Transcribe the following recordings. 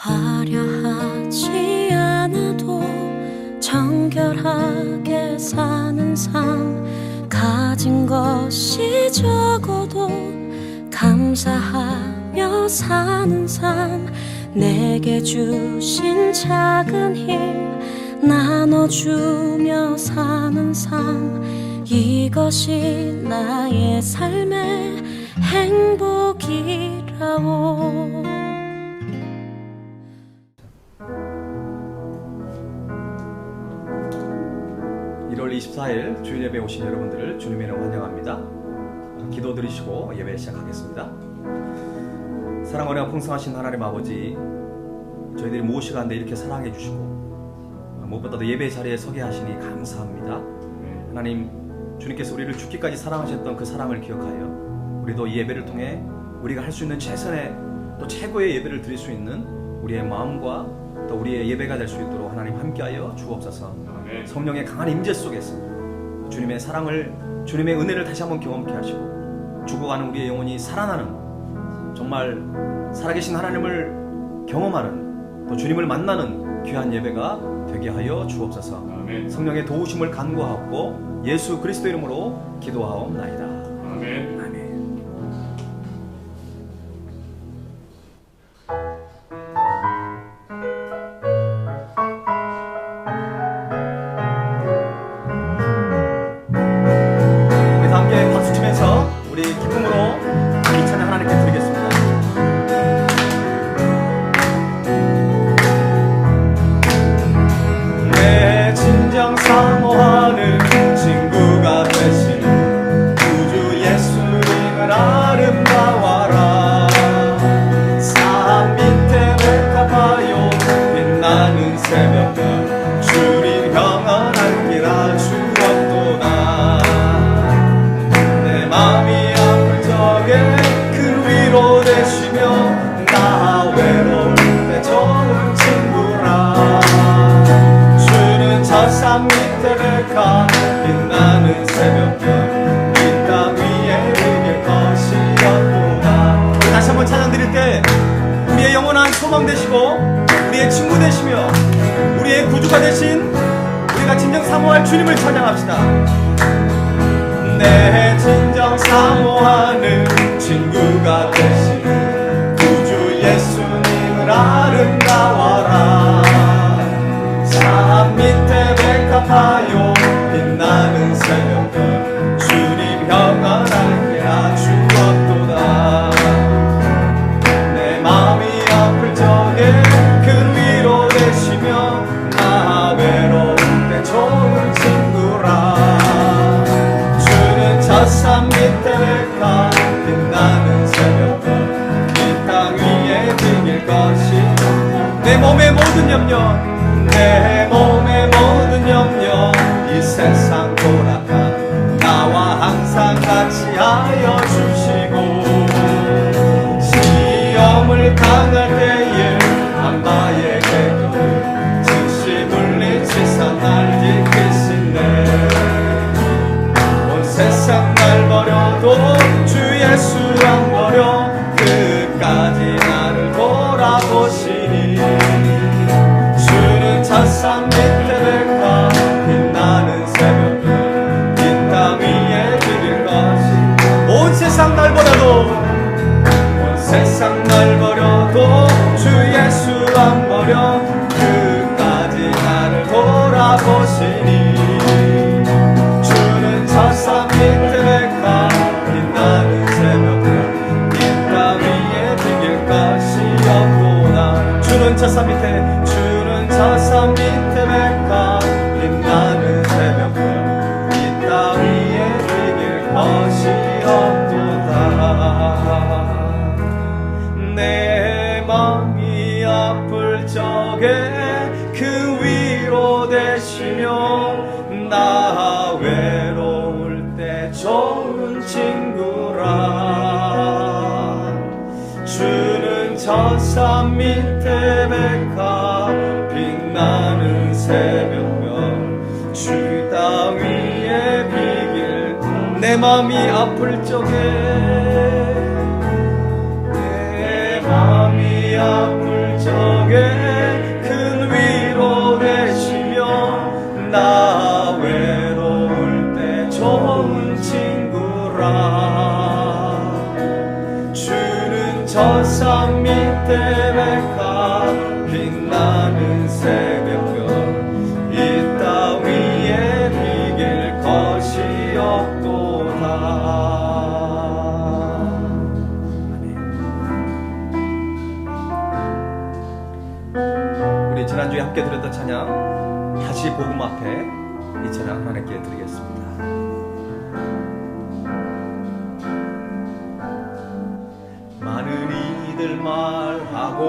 화려하지 않아도 정결하게 사는 삶, 가진 것이 적어도 감사하며 사는 삶, 내게 주신 작은 힘 나눠주며 사는 삶, 이것이 나의 삶의 행복이라오. 1월 24일 주일 예배에 오신 여러분들을 주님의 이름으로 환영합니다. 기도 드리시고 예배 시작하겠습니다. 사랑 은혜가 풍성하신 하나님 아버지, 저희들이 무엇이 가운데 이렇게 사랑해 주시고 무엇보다도 예배 자리에 서게 하시니 감사합니다. 하나님, 주님께서 우리를 죽기까지 사랑하셨던 그 사랑을 기억하여 우리도 이 예배를 통해 우리가 할 수 있는 최선의 또 최고의 예배를 드릴 수 있는 우리의 마음과 또 우리의 예배가 될 수 있도록 하나님 함께하여 주옵소서. 성령의 강한 임재 속에서 주님의 사랑을, 주님의 은혜를 다시 한번 경험케 하시고 죽어가는 우리의 영혼이 살아나는, 정말 살아계신 하나님을 경험하는, 또 주님을 만나는 귀한 예배가 되게 하여 주옵소서. 아멘. 성령의 도우심을 간구하옵고 예수 그리스도 이름으로 기도하옵나이다. 아멘. 아멘. 우리 다 함께 박수 치면서 우리 기쁨으로 이 찬양 하나님께 드리겠습니다. 내 진정 사모하는 친구가 되시는 구주 예수님을 아름다워라. 산 밑에 백합하여 빛나는 새벽별 주님 평안한 길아 주었도다. 내 맘이 아플 적에 그 위로 되시며 나 외로울 때 좋은 친구라. 저 산 밑에 백합 빛나는 새벽별 이 땅 위에 이길 것이었구나. 다시 한번 찬양 드릴 때 우리의 영원한 소망 되시고 우리의 친구 되시며 우리의 구주가 되신, 우리가 진정 사모할 주님을 찬양합시다. 내 진정 사모하는 친구가 되신 구주 예수님을 아름다워라. 산 밑에 백합하여 빛나는 새벽별 주님 평안한 길아 주었도다. 내 마음이 아플 적에 그 위로 되시며 나 외로울 때 좋은 친구라. 주는 저 산 밑에 백합 빛나는 새벽별 이 땅 위에 비길 것이. 내 몸의 모든 염려, 내 몸의 모든 염려 이 세상 돌아가 나와 항상 같이 하여 주시고, 시험을 당할 때에 한바의 궤도를 즉시 물리치사 날 지키시네. 온 세상 날 버려도 주 예수 안 버려 끝까지 나를 돌아보시니. 저 산 밑에 백합 빛나는 새벽별 이 땅 위에 비길 것이. 온 세상 날 버려도, 온 세상 날 버려도 주 예수 안 버려 끝까지 나를 돌아보시니. 주는 저 산 밑에 백합 빛나는 새벽별 이 땅 위에 비길 것이었구나. 주는 저 산 밑에, 저 산 밑에 백합 빛나는 새벽별 이 땅 위에 비길 것이었도다. 내 맘이 아플 적에 그 위로 되시며 나 외로울 때 좋은 친구라. 주는 저 산 밑에 백합 빛나는 새벽별 주 땅 위에 비길. 내 맘이 아플 적에, 내 맘이 아플 적에 저 산 밑에 백화 빛나는 새벽별 이 땅 위에 비길 것이 없도다. 우리 지난주에 함께 들었던 찬양 다시 복음 앞에 이 찬양 하나님께 드리겠습니다. 많은 이들 말하고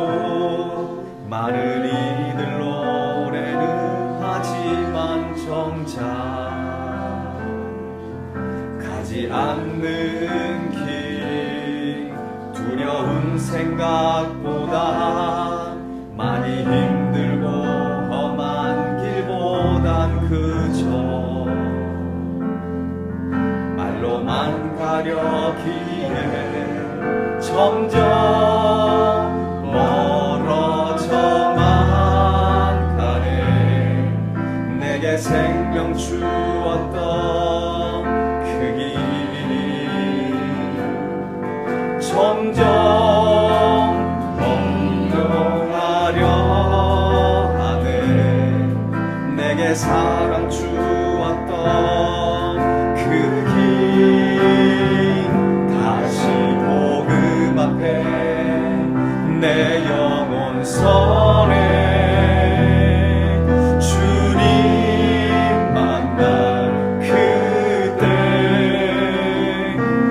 많은 이들 노래는 하지만 정작 가지 않는 길 두려운 생각보다 많이 힘들고 험한 길보단 그저 말로만 가려기에 점점 멀어져만 가네. 내게 생명 주었던 그 길 점점 엉뚱하려 하네. 내게 사랑 주었던 그 길 다시 복음 앞에 내 영혼 선해. 주님 만날 그때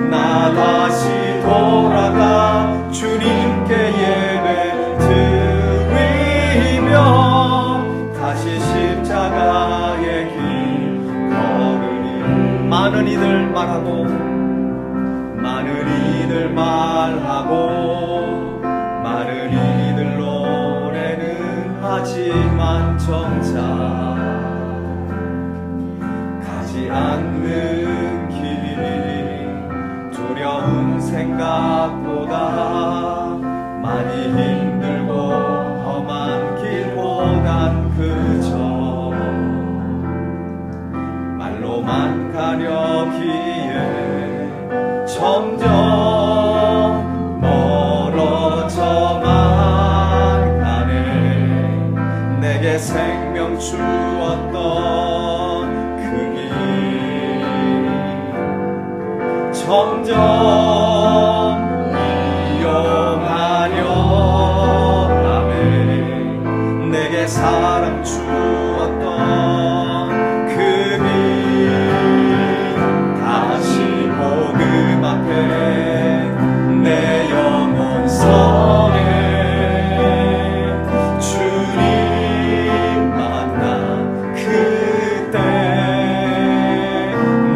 나 다시 돌아가 주님께 예배 드리며 다시 십자가의 길 걸으니. 많은 이들 말하고 많은 이들 말하고 많은 이들 노래는 하지만 정작 가지 않는 길 두려운 생각보다 많이 힘들고 험한 길보단 그저 말로만 가려기에 점점 멀어져만 가네. 내게 생명 주었던 그 길 점점 이용하려 하네. 내게 사랑 주었던 그 길 다시 복음 앞에 내 영혼 선해. 주님 만나 그때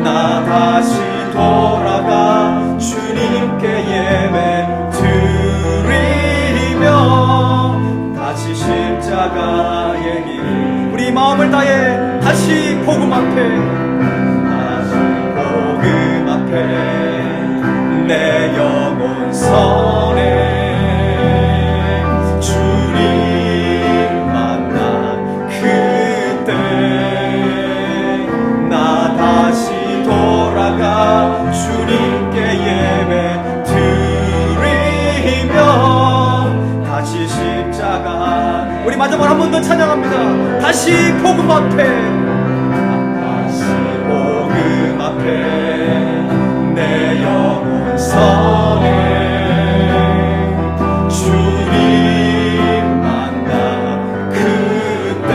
나 다시 돌아가 주님께 예배 드리며 다시 십자가의 길 우리 마음을 다해 다시 복음 앞에 내 영혼 선해. 주님 만나 그때 나 다시 돌아가 주님께 예배 드리며 다시 십자가 우리 마지막으로 한 번 더 찬양합니다. 다시 복음 앞에 다시 복음 앞에 내 영혼 선해. 주님 만나 그때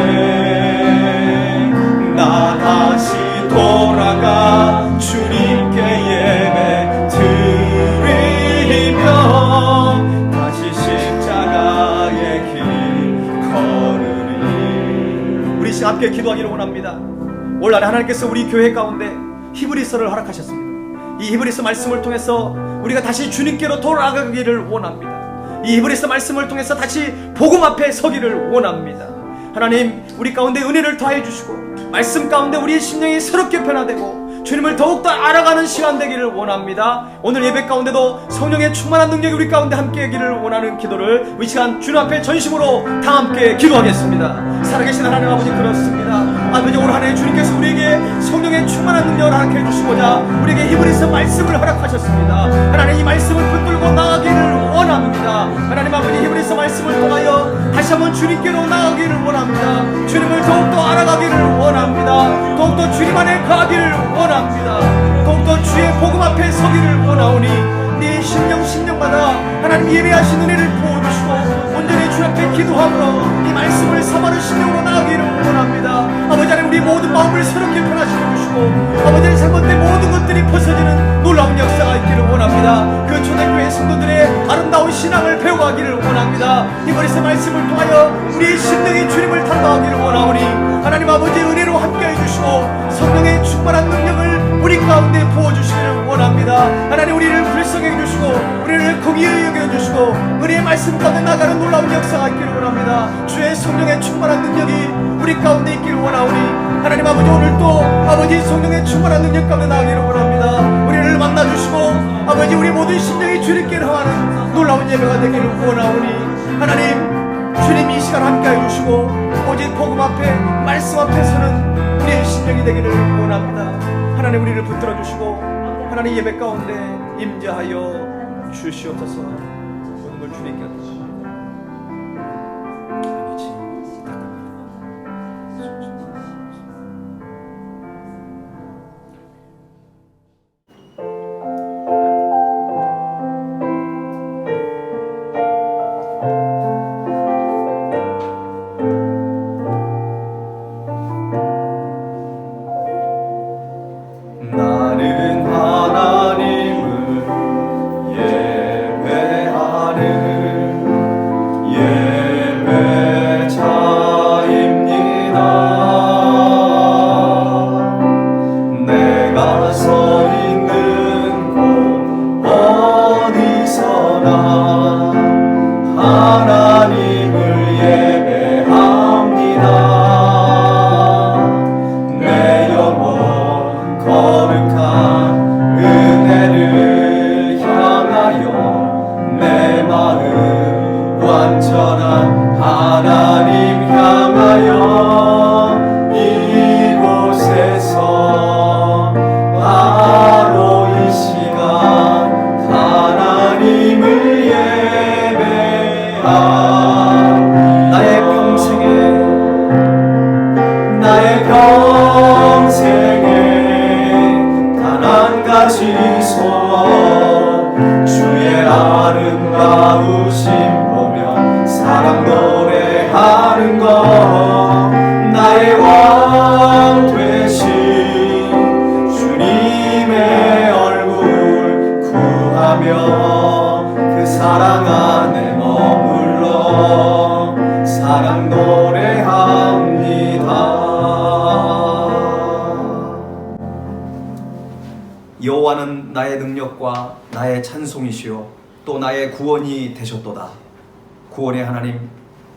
나 다시 돌아가 주님께 예배 드리며 다시 십자가의 길 걸으리. 우리 시간 함께 기도하기를 원합니다. 올 한해 하나님께서 우리 교회 가운데 히브리서를 허락하셨습니다. 이 히브리서 말씀을 통해서 우리가 다시 주님께로 돌아가기를 원합니다. 이 히브리서 말씀을 통해서 다시 복음 앞에 서기를 원합니다. 하나님 우리 가운데 은혜를 더해 주시고 말씀 가운데 우리의 심령이 새롭게 변화되고 주님을 더욱더 알아가는 시간 되기를 원합니다. 오늘 예배 가운데도 성령의 충만한 능력이 우리 가운데 함께하기를 원하는 기도를 이 시간 주님 앞에 전심으로 다 함께 기도하겠습니다. 살아계신 하나님 아버지 그렇습니다. 아버지 올 한해 주님께서 우리에게 성령의 충만한 능력을 허락해 주시고자 우리에게 히브리서 말씀을 허락하셨습니다. 하나님 이 말씀을 붙들고 나가기를 원합니다. 말씀을 통하여 다시 한번 주님께로 나아가기를 원합니다. 주님을 더욱더 알아가기를 원합니다. 더욱더 주님 안에 거하기를 원합니다. 더욱더 주의 복음 앞에 서기를 원하오니 우리의 심령마다 하나님 예배하신 은혜를 부어주시고 온전히 주 앞에 기도함으로 이 말씀을 사모하는 심령으로 나아가기를 원합니다. 아버지 하나님, 우리 모든 마음을 새롭게 변화시켜 주시고 아버지 하나님, 잘못된 모든 것들이 벗어지는 놀라운 역사가 있기를 원합니다. 그 초대교회 성도들의 아름다운 신앙을 배워가기를 원합니다. 이번에서 말씀을 통하여 우리의 심령이 주님을 닮아가기를 원하오니 하나님 아버지 은혜로 함께해 주시고 성령의 충만한 능력을 우리 가운데 부어주시기를 원합니다. 하나님, 우리를 불쌍해 주시고 우리를 공의에 여겨주시고 은혜의 말씀 가운데 나가는 놀라운 역사가 있기를 원합니다. 주의 성령의 충만한 능력이 우리 가운데 있기를 원하오니 하나님 아버지, 오늘 또 아버지 성령의 충만한 능력 가운데 나가기를 원합니다. 우리를 만나주시고 아버지, 우리 모든 심령이 주님께 향하는 놀라운 예배가 되기를 원하오니 하나님, 주님 이 시간 함께해 주시고 오직 복음 앞에 말씀 앞에 서는 우리의 심령이 되기를 원합니다. 하나님, 우리를 붙들어 주시고 하나님 예배 가운데 임재하여 주시옵소서. 모든 걸 주님께 드리옵소서. 나는 하나님을 예배자입니다. 내가 서 있는 곳 어디서나 하나님을 예배합니다. 내 영혼 거룩한 은혜를 향하여 내 마음 완전한 하나님 향하여 이곳에서 바로 이 시간 하나님을 예배하 나의 평생에 단 한 가지 소원, 주의 아름다우심 보며 사랑 노래하는 것, 나의 왕 되신 주님의 얼굴 구하며 그 사랑 안에 머물러 사랑 노래합니다. 여호와는 나의 능력과 나의 찬송이시요 또 나의 구원이 되셨도다. 구원의 하나님,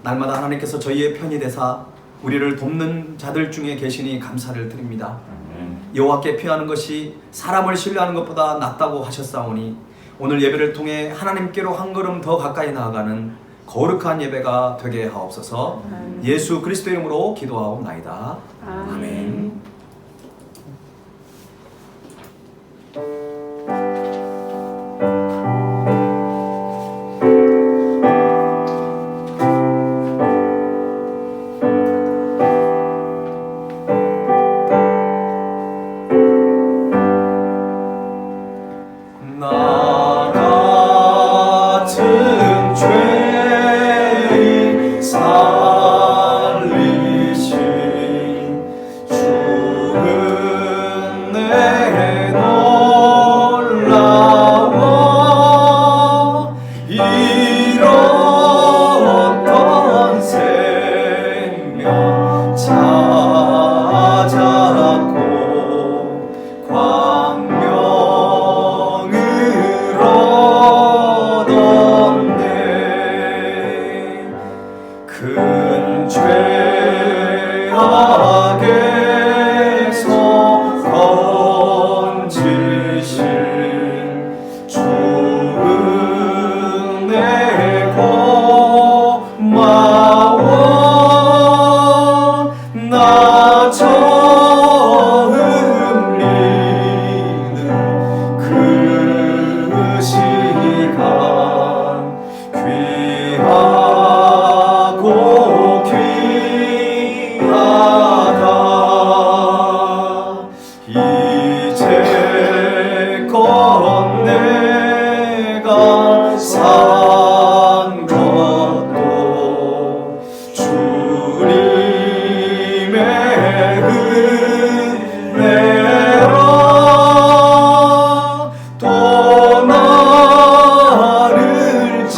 날마다 하나님께서 저희의 편이 되사 우리를 돕는 자들 중에 계시니 감사를 드립니다. 여호와께 피하는 것이 사람을 신뢰하는 것보다 낫다고 하셨사오니 오늘 예배를 통해 하나님께로 한 걸음 더 가까이 나아가는 거룩한 예배가 되게 하옵소서. 예수 그리스도 이름으로 기도하옵나이다. 아멘. 나 같은 죄인 살리신 주 은혜 놀라워 잃었던 생명 찾았고 큰 죄악에서 건지신 주 은혜 고마워. 나 처음 믿는 그 시간 귀한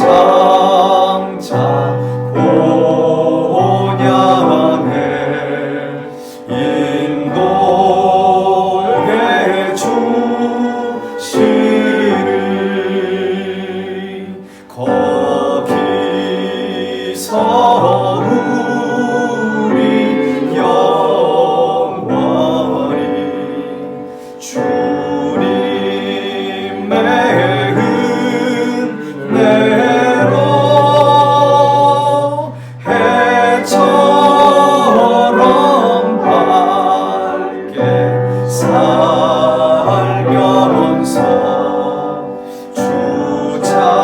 장차 본향에 인도해 주시리. 거기서 우리 영원히 주님의 은혜로 해처럼 밝게 살면서 주 찬양하리라.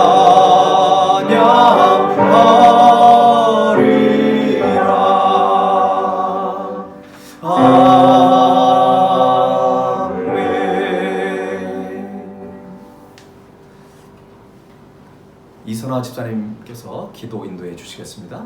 아멘. 이선화 집사님께서 기도 인도해 주시겠습니다.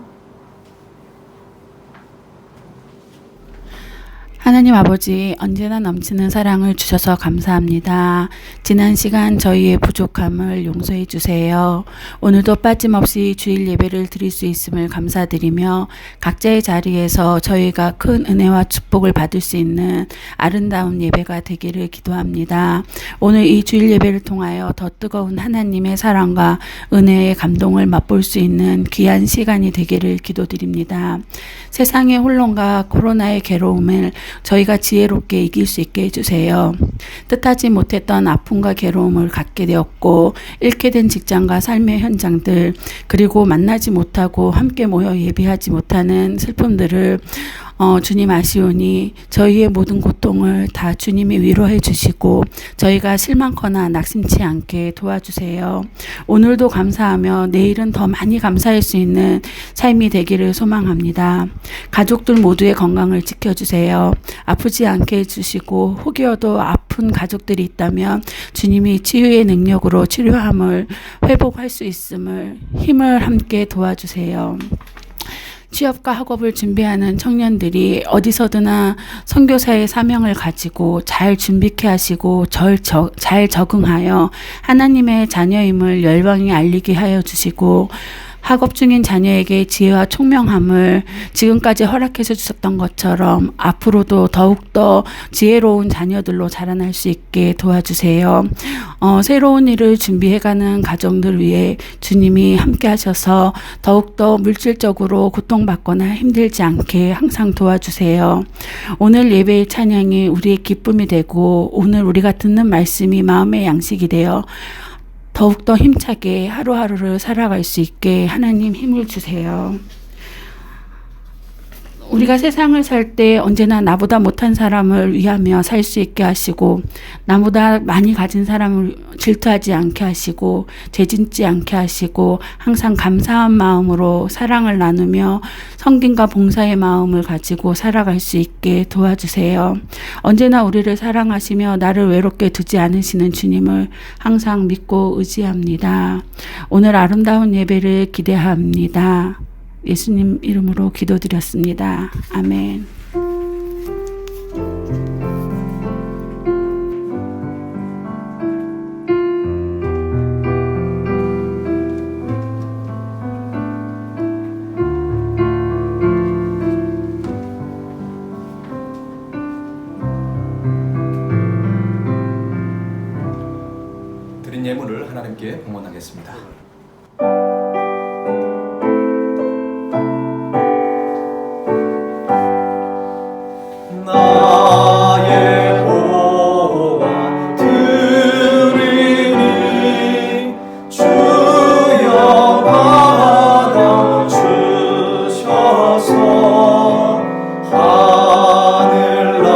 하나님 아버지, 언제나 넘치는 사랑을 주셔서 감사합니다. 지난 시간 저희의 부족함을 용서해 주세요. 오늘도 빠짐없이 주일 예배를 드릴 수 있음을 감사드리며 각자의 자리에서 저희가 큰 은혜와 축복을 받을 수 있는 아름다운 예배가 되기를 기도합니다. 오늘 이 주일 예배를 통하여 더 뜨거운 하나님의 사랑과 은혜의 감동을 맛볼 수 있는 귀한 시간이 되기를 기도드립니다. 세상의 혼돈과 코로나의 괴로움을 저희가 지혜롭게 이길 수 있게 해주세요. 뜻하지 못했던 아픔과 괴로움을 갖게 되었고 잃게 된 직장과 삶의 현장들, 그리고 만나지 못하고 함께 모여 예배하지 못하는 슬픔들을 주님 아시오니 저희의 모든 고통을 다 주님이 위로해 주시고 저희가 실망거나 낙심치 않게 도와주세요. 오늘도 감사하며 내일은 더 많이 감사할 수 있는 삶이 되기를 소망합니다. 가족들 모두의 건강을 지켜주세요. 아프지 않게 해주시고 혹여도 아픈 가족들이 있다면 주님이 치유의 능력으로 치료함을 회복할 수 있음을 힘을 함께 도와주세요. 취업과 학업을 준비하는 청년들이 어디서드나 선교사의 사명을 가지고 잘 준비케 하시고 잘 적응하여 하나님의 자녀임을 열방에 알리게 하여 주시고, 학업 중인 자녀에게 지혜와 총명함을 지금까지 허락해 주셨던 것처럼 앞으로도 더욱더 지혜로운 자녀들로 자라날 수 있게 도와주세요. 새로운 일을 준비해가는 가정들 위해 주님이 함께 하셔서 더욱더 물질적으로 고통받거나 힘들지 않게 항상 도와주세요. 오늘 예배의 찬양이 우리의 기쁨이 되고 오늘 우리가 듣는 말씀이 마음의 양식이 되어 더욱더 힘차게 하루하루를 살아갈 수 있게 하나님 힘을 주세요. 우리가 세상을 살 때 언제나 나보다 못한 사람을 위하며 살 수 있게 하시고, 나보다 많이 가진 사람을 질투하지 않게 하시고, 죄짓지 않게 하시고, 항상 감사한 마음으로 사랑을 나누며 섬김과 봉사의 마음을 가지고 살아갈 수 있게 도와주세요. 언제나 우리를 사랑하시며 나를 외롭게 두지 않으시는 주님을 항상 믿고 의지합니다. 오늘 아름다운 예배를 기대합니다. 예수님 이름으로 기도드렸습니다. 아멘. 드린 예물을 하나님께 봉헌하겠습니다. 나의 보화 드리니 주여 받아 주셔서 하늘나라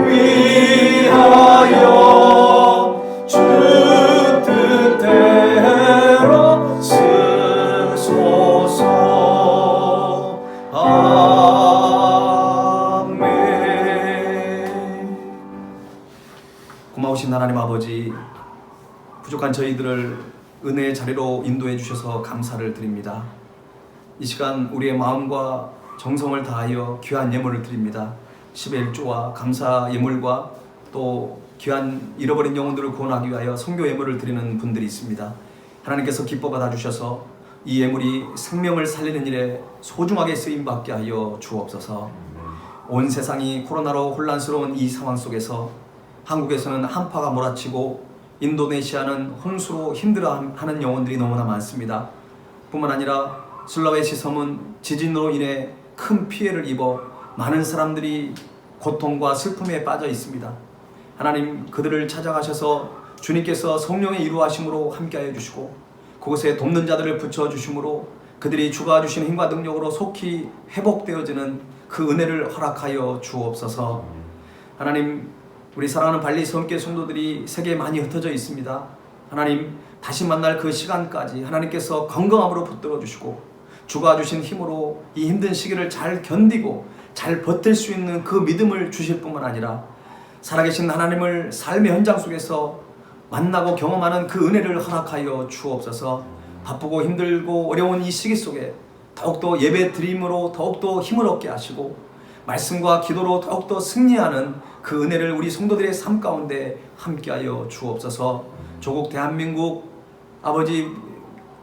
위하여 주 뜻대로 쓰소서. 고마우신 하나님 아버지, 부족한 저희들을 은혜의 자리로 인도해 주셔서 감사를 드립니다. 이 시간 우리의 마음과 정성을 다하여 귀한 예물을 드립니다. 10의 1조와 감사 예물과 또 귀한 잃어버린 영혼들을 구원하기 위하여 선교 예물을 드리는 분들이 있습니다. 하나님께서 기뻐 받아주셔서 이 예물이 생명을 살리는 일에 소중하게 쓰임받게 하여 주옵소서. 온 세상이 코로나로 혼란스러운 이 상황 속에서 한국에서는 한파가 몰아치고 인도네시아는 홍수로 힘들어하는 영혼들이 너무나 많습니다. 뿐만 아니라 슬라웨시 섬은 지진으로 인해 큰 피해를 입어 많은 사람들이 고통과 슬픔에 빠져 있습니다. 하나님, 그들을 찾아가셔서 주님께서 성령의 이루하심으로 함께하여 주시고 그곳에 돕는 자들을 붙여주심으로 그들이 주가 주신 힘과 능력으로 속히 회복되어지는 그 은혜를 허락하여 주옵소서. 하나님, 우리 사랑하는 발리 섬교 성도들이 세계에 많이 흩어져 있습니다. 하나님, 다시 만날 그 시간까지 하나님께서 건강함으로 붙들어 주시고 주가 주신 힘으로 이 힘든 시기를 잘 견디고 잘 버틸 수 있는 그 믿음을 주실 뿐만 아니라 살아계신 하나님을 삶의 현장 속에서 만나고 경험하는 그 은혜를 허락하여 주옵소서. 바쁘고 힘들고 어려운 이 시기 속에 더욱더 예배 드림으로 더욱더 힘을 얻게 하시고 말씀과 기도로 더욱더 승리하는 그 은혜를 우리 성도들의 삶 가운데 함께하여 주옵소서. 조국 대한민국 아버지,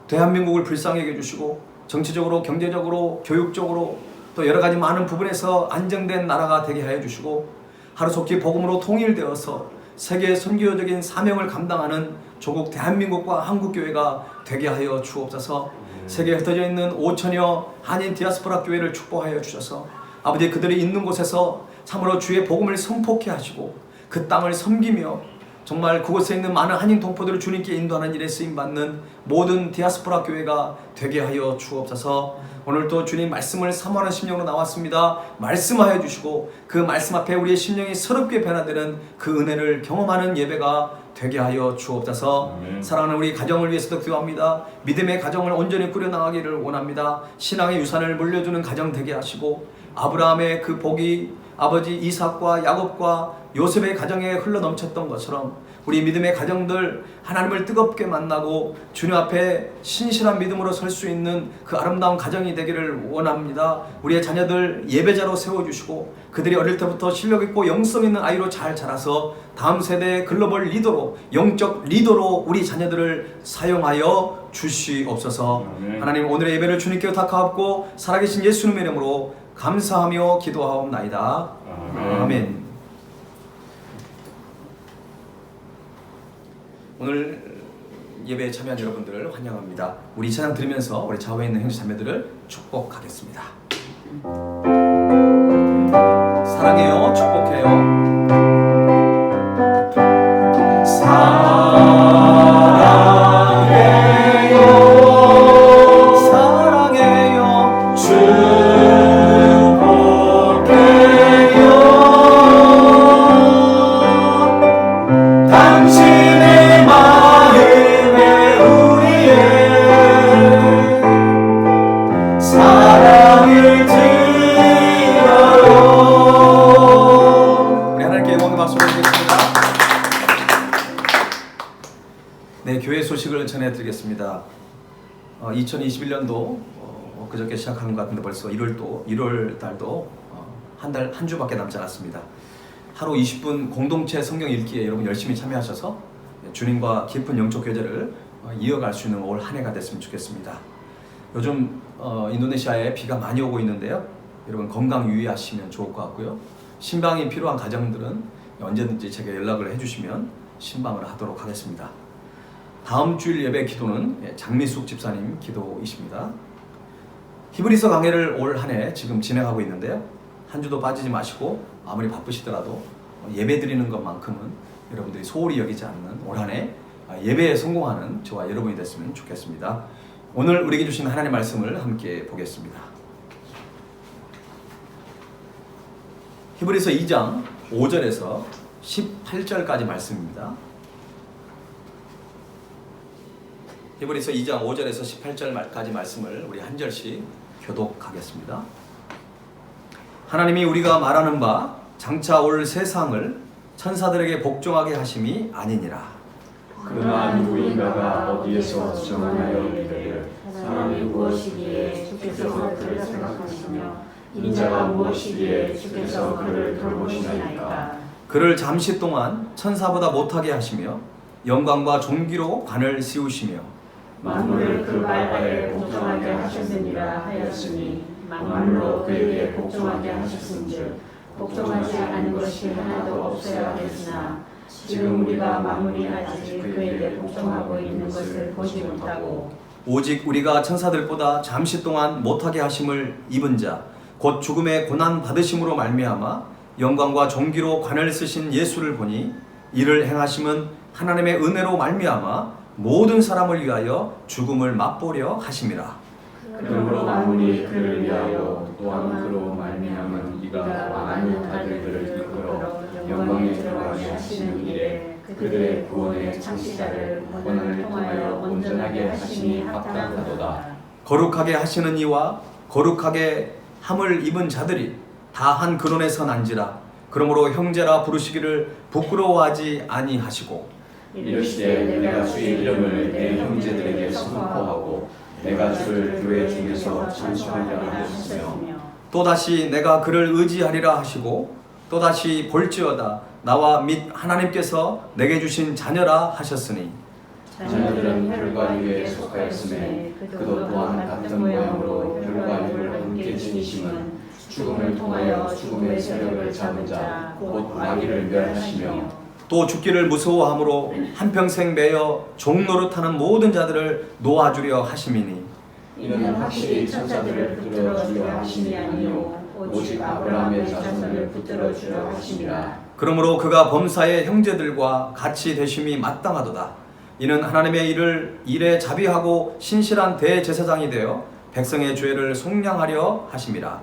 대한민국을 불쌍히 여겨주시고 정치적으로 경제적으로 교육적으로 또 여러 가지 많은 부분에서 안정된 나라가 되게 하여 주시고 하루속히 복음으로 통일되어서 세계 선교적인 사명을 감당하는 조국 대한민국과 한국교회가 되게 하여 주옵소서. 세계에 흩어져 있는 5천여 한인 디아스포라 교회를 축복하여 주셔서 아버지, 그들이 있는 곳에서 참으로 주의 복음을 선포케 하시고 그 땅을 섬기며 정말 그곳에 있는 많은 한인 동포들을 주님께 인도하는 일에 쓰임받는 모든 디아스포라 교회가 되게 하여 주옵소서. 오늘도 주님 말씀을 사모하는 심령으로 나왔습니다. 말씀하여 주시고 그 말씀 앞에 우리의 심령이 새롭게 변화되는 그 은혜를 경험하는 예배가 되게 하여 주옵소서. 사랑하는 우리 가정을 위해서도 기도합니다. 믿음의 가정을 온전히 꾸려나가기를 원합니다. 신앙의 유산을 물려주는 가정 되게 하시고 아브라함의 그 복이 아버지 이삭과 야곱과 요셉의 가정에 흘러넘쳤던 것처럼 우리 믿음의 가정들 하나님을 뜨겁게 만나고 주님 앞에 신실한 믿음으로 설 수 있는 그 아름다운 가정이 되기를 원합니다. 우리의 자녀들 예배자로 세워주시고 그들이 어릴 때부터 실력 있고 영성 있는 아이로 잘 자라서 다음 세대의 글로벌 리더로, 영적 리더로 우리 자녀들을 사용하여 주시옵소서. 하나님, 오늘의 예배를 주님께 의탁하옵고 살아계신 예수님의 이름으로 감사하며 기도하옵나이다. 아멘. 오늘 예배에 참여한 여러분들을 환영합니다. 우리 찬양 들으면서 우리 좌우에 있는 형제 자매들을 축복하겠습니다. 사랑해요, 축복해요. 네, 교회 소식을 전해드리겠습니다. 2021년도 그저께 시작한 것 같은데 벌써 1월 달도 한 주밖에 남지 않았습니다. 하루 20분 공동체 성경 읽기에 여러분 열심히 참여하셔서 주님과 깊은 영적 교제를 이어갈 수 있는 올 한 해가 됐으면 좋겠습니다. 요즘 인도네시아에 비가 많이 오고 있는데요. 여러분 건강 유의하시면 좋을 것 같고요. 신방이 필요한 가정들은 언제든지 제게 연락을 해주시면 신방을 하도록 하겠습니다. 다음 주일 예배 기도는 장미숙 집사님 기도이십니다. 히브리서 강해를 올 한 해 지금 진행하고 있는데요. 한 주도 빠지지 마시고 아무리 바쁘시더라도 예배 드리는 것만큼은 여러분들이 소홀히 여기지 않는 올 한 해 예배에 성공하는 저와 여러분이 됐으면 좋겠습니다. 오늘 우리에게 주신 하나님의 말씀을 함께 보겠습니다. 히브리서 2장 5절에서 18절까지 말씀입니다. 히브리서 2장 5절에서 18절까지 말씀을 우리 한 절씩 교독하겠습니다. 하나님이 우리가 말하는 바 장차 올 세상을 천사들에게 복종하게 하심이 아니니라. 그러나 누구인가가 어디에서 정하여 이르기를 사람이 무엇이기에 주께서 그를 생각하시며 인자가 무엇이기에 주께서 그를 돌보시나이까. 그를 잠시 동안 천사보다 못하게 하시며 영광과 존귀로 관을 씌우시며 만물을 그 발 아래 복종하게 하셨느니라 하였으니 만물로 그에게 복종하게 하셨은즉 복종하지 않은 것이 하나도 없어야 했으나 지금 우리가 만물이 아직 그에게 복종하고 있는 것을 보지 못하고 오직 우리가 천사들보다 잠시 동안 못하게 하심을 입은 자 곧 죽음의 고난 받으심으로 말미암아 영광과 존귀로 관을 쓰신 예수를 보니 이를 행하심은 하나님의 은혜로 말미암아 모든 사람을 위하여 죽음을 맛보려 하심이라. 그러므로 만물이 그를 위하여 또한 그로 말미암은 이가 많은 아들들을 이끌어 영광에 들어가게 하시는 일에 그들의 구원의 창시자를 고난을 통하여 온전하게 하심이 합당하도다. 거룩하게 하시는 이와 거룩하게 함을 입은 자들이 다 한 근원에서 난지라. 그러므로 형제라 부르시기를 부끄러워하지 아니하시고 이르시되 내가 주의 이름을 내 형제들에게 선포하고 내가 주를 교회 중에서 찬송하리라 하셨으며 또다시 내가 그를 의지하리라 하시고 또다시 볼지어다 나와 및 하나님께서 내게 주신 자녀라 하셨으니 자녀들은 혈과 육에 속하였음에 그도 또한 같은 모양으로 혈과 육을 함께 지니심은 죽음을 통하여 죽음의 세력을 잡은 자 곧 마귀를 멸하시며 또 죽기를 무서워함으로 한평생 매여 종노릇하는 모든 자들을 놓아주려 하심이니 이는 확실히 천사들을 붙들어 주려 하심이 아니요 오직 아브라함의 자손을 붙들어 주려 하심이라. 그러므로 그가 범사의 형제들과 같이 되심이 마땅하도다. 이는 하나님의 일에 자비하고 신실한 대제사장이 되어 백성의 죄를 속량하려 하심이라.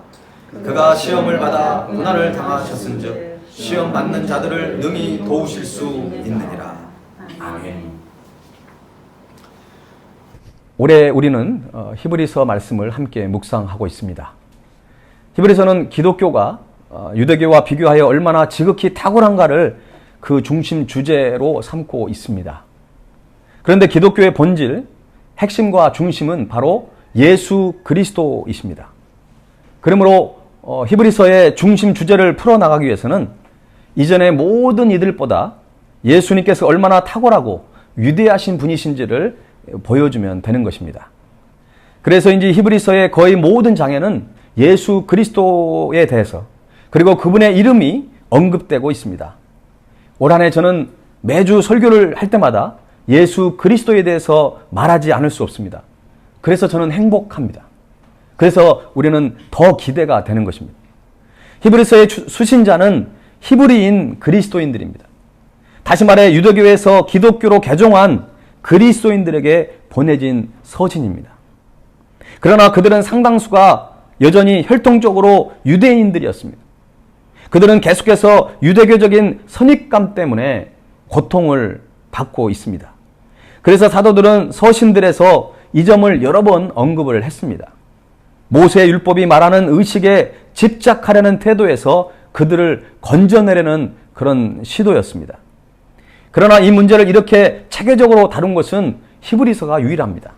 그가 시험을 받아 고난을 당하셨은즉 시험 받는 자들을 능히 도우실 수 있느니라. 아멘. 올해 우리는 히브리서 말씀을 함께 묵상하고 있습니다. 히브리서는 기독교가 유대교와 비교하여 얼마나 지극히 탁월한가를 그 중심 주제로 삼고 있습니다. 그런데 기독교의 본질, 핵심과 중심은 바로 예수 그리스도이십니다. 그러므로 히브리서의 중심 주제를 풀어나가기 위해서는 이전의 모든 이들보다 예수님께서 얼마나 탁월하고 위대하신 분이신지를 보여주면 되는 것입니다. 그래서인지 히브리서의 거의 모든 장에는 예수 그리스도에 대해서 그리고 그분의 이름이 언급되고 있습니다. 올 한 해 저는 매주 설교를 할 때마다 예수 그리스도에 대해서 말하지 않을 수 없습니다. 그래서 저는 행복합니다. 그래서 우리는 더 기대가 되는 것입니다. 히브리서의 수신자는 히브리인 그리스도인들입니다. 다시 말해 유대교에서 기독교로 개종한 그리스도인들에게 보내진 서신입니다. 그러나 그들은 상당수가 여전히 혈통적으로 유대인들이었습니다. 그들은 계속해서 유대교적인 선입감 때문에 고통을 받고 있습니다. 그래서 사도들은 서신들에서 이 점을 여러 번 언급을 했습니다. 모세의 율법이 말하는 의식에 집착하려는 태도에서 그들을 건져내려는 그런 시도였습니다. 그러나 이 문제를 이렇게 체계적으로 다룬 것은 히브리서가 유일합니다.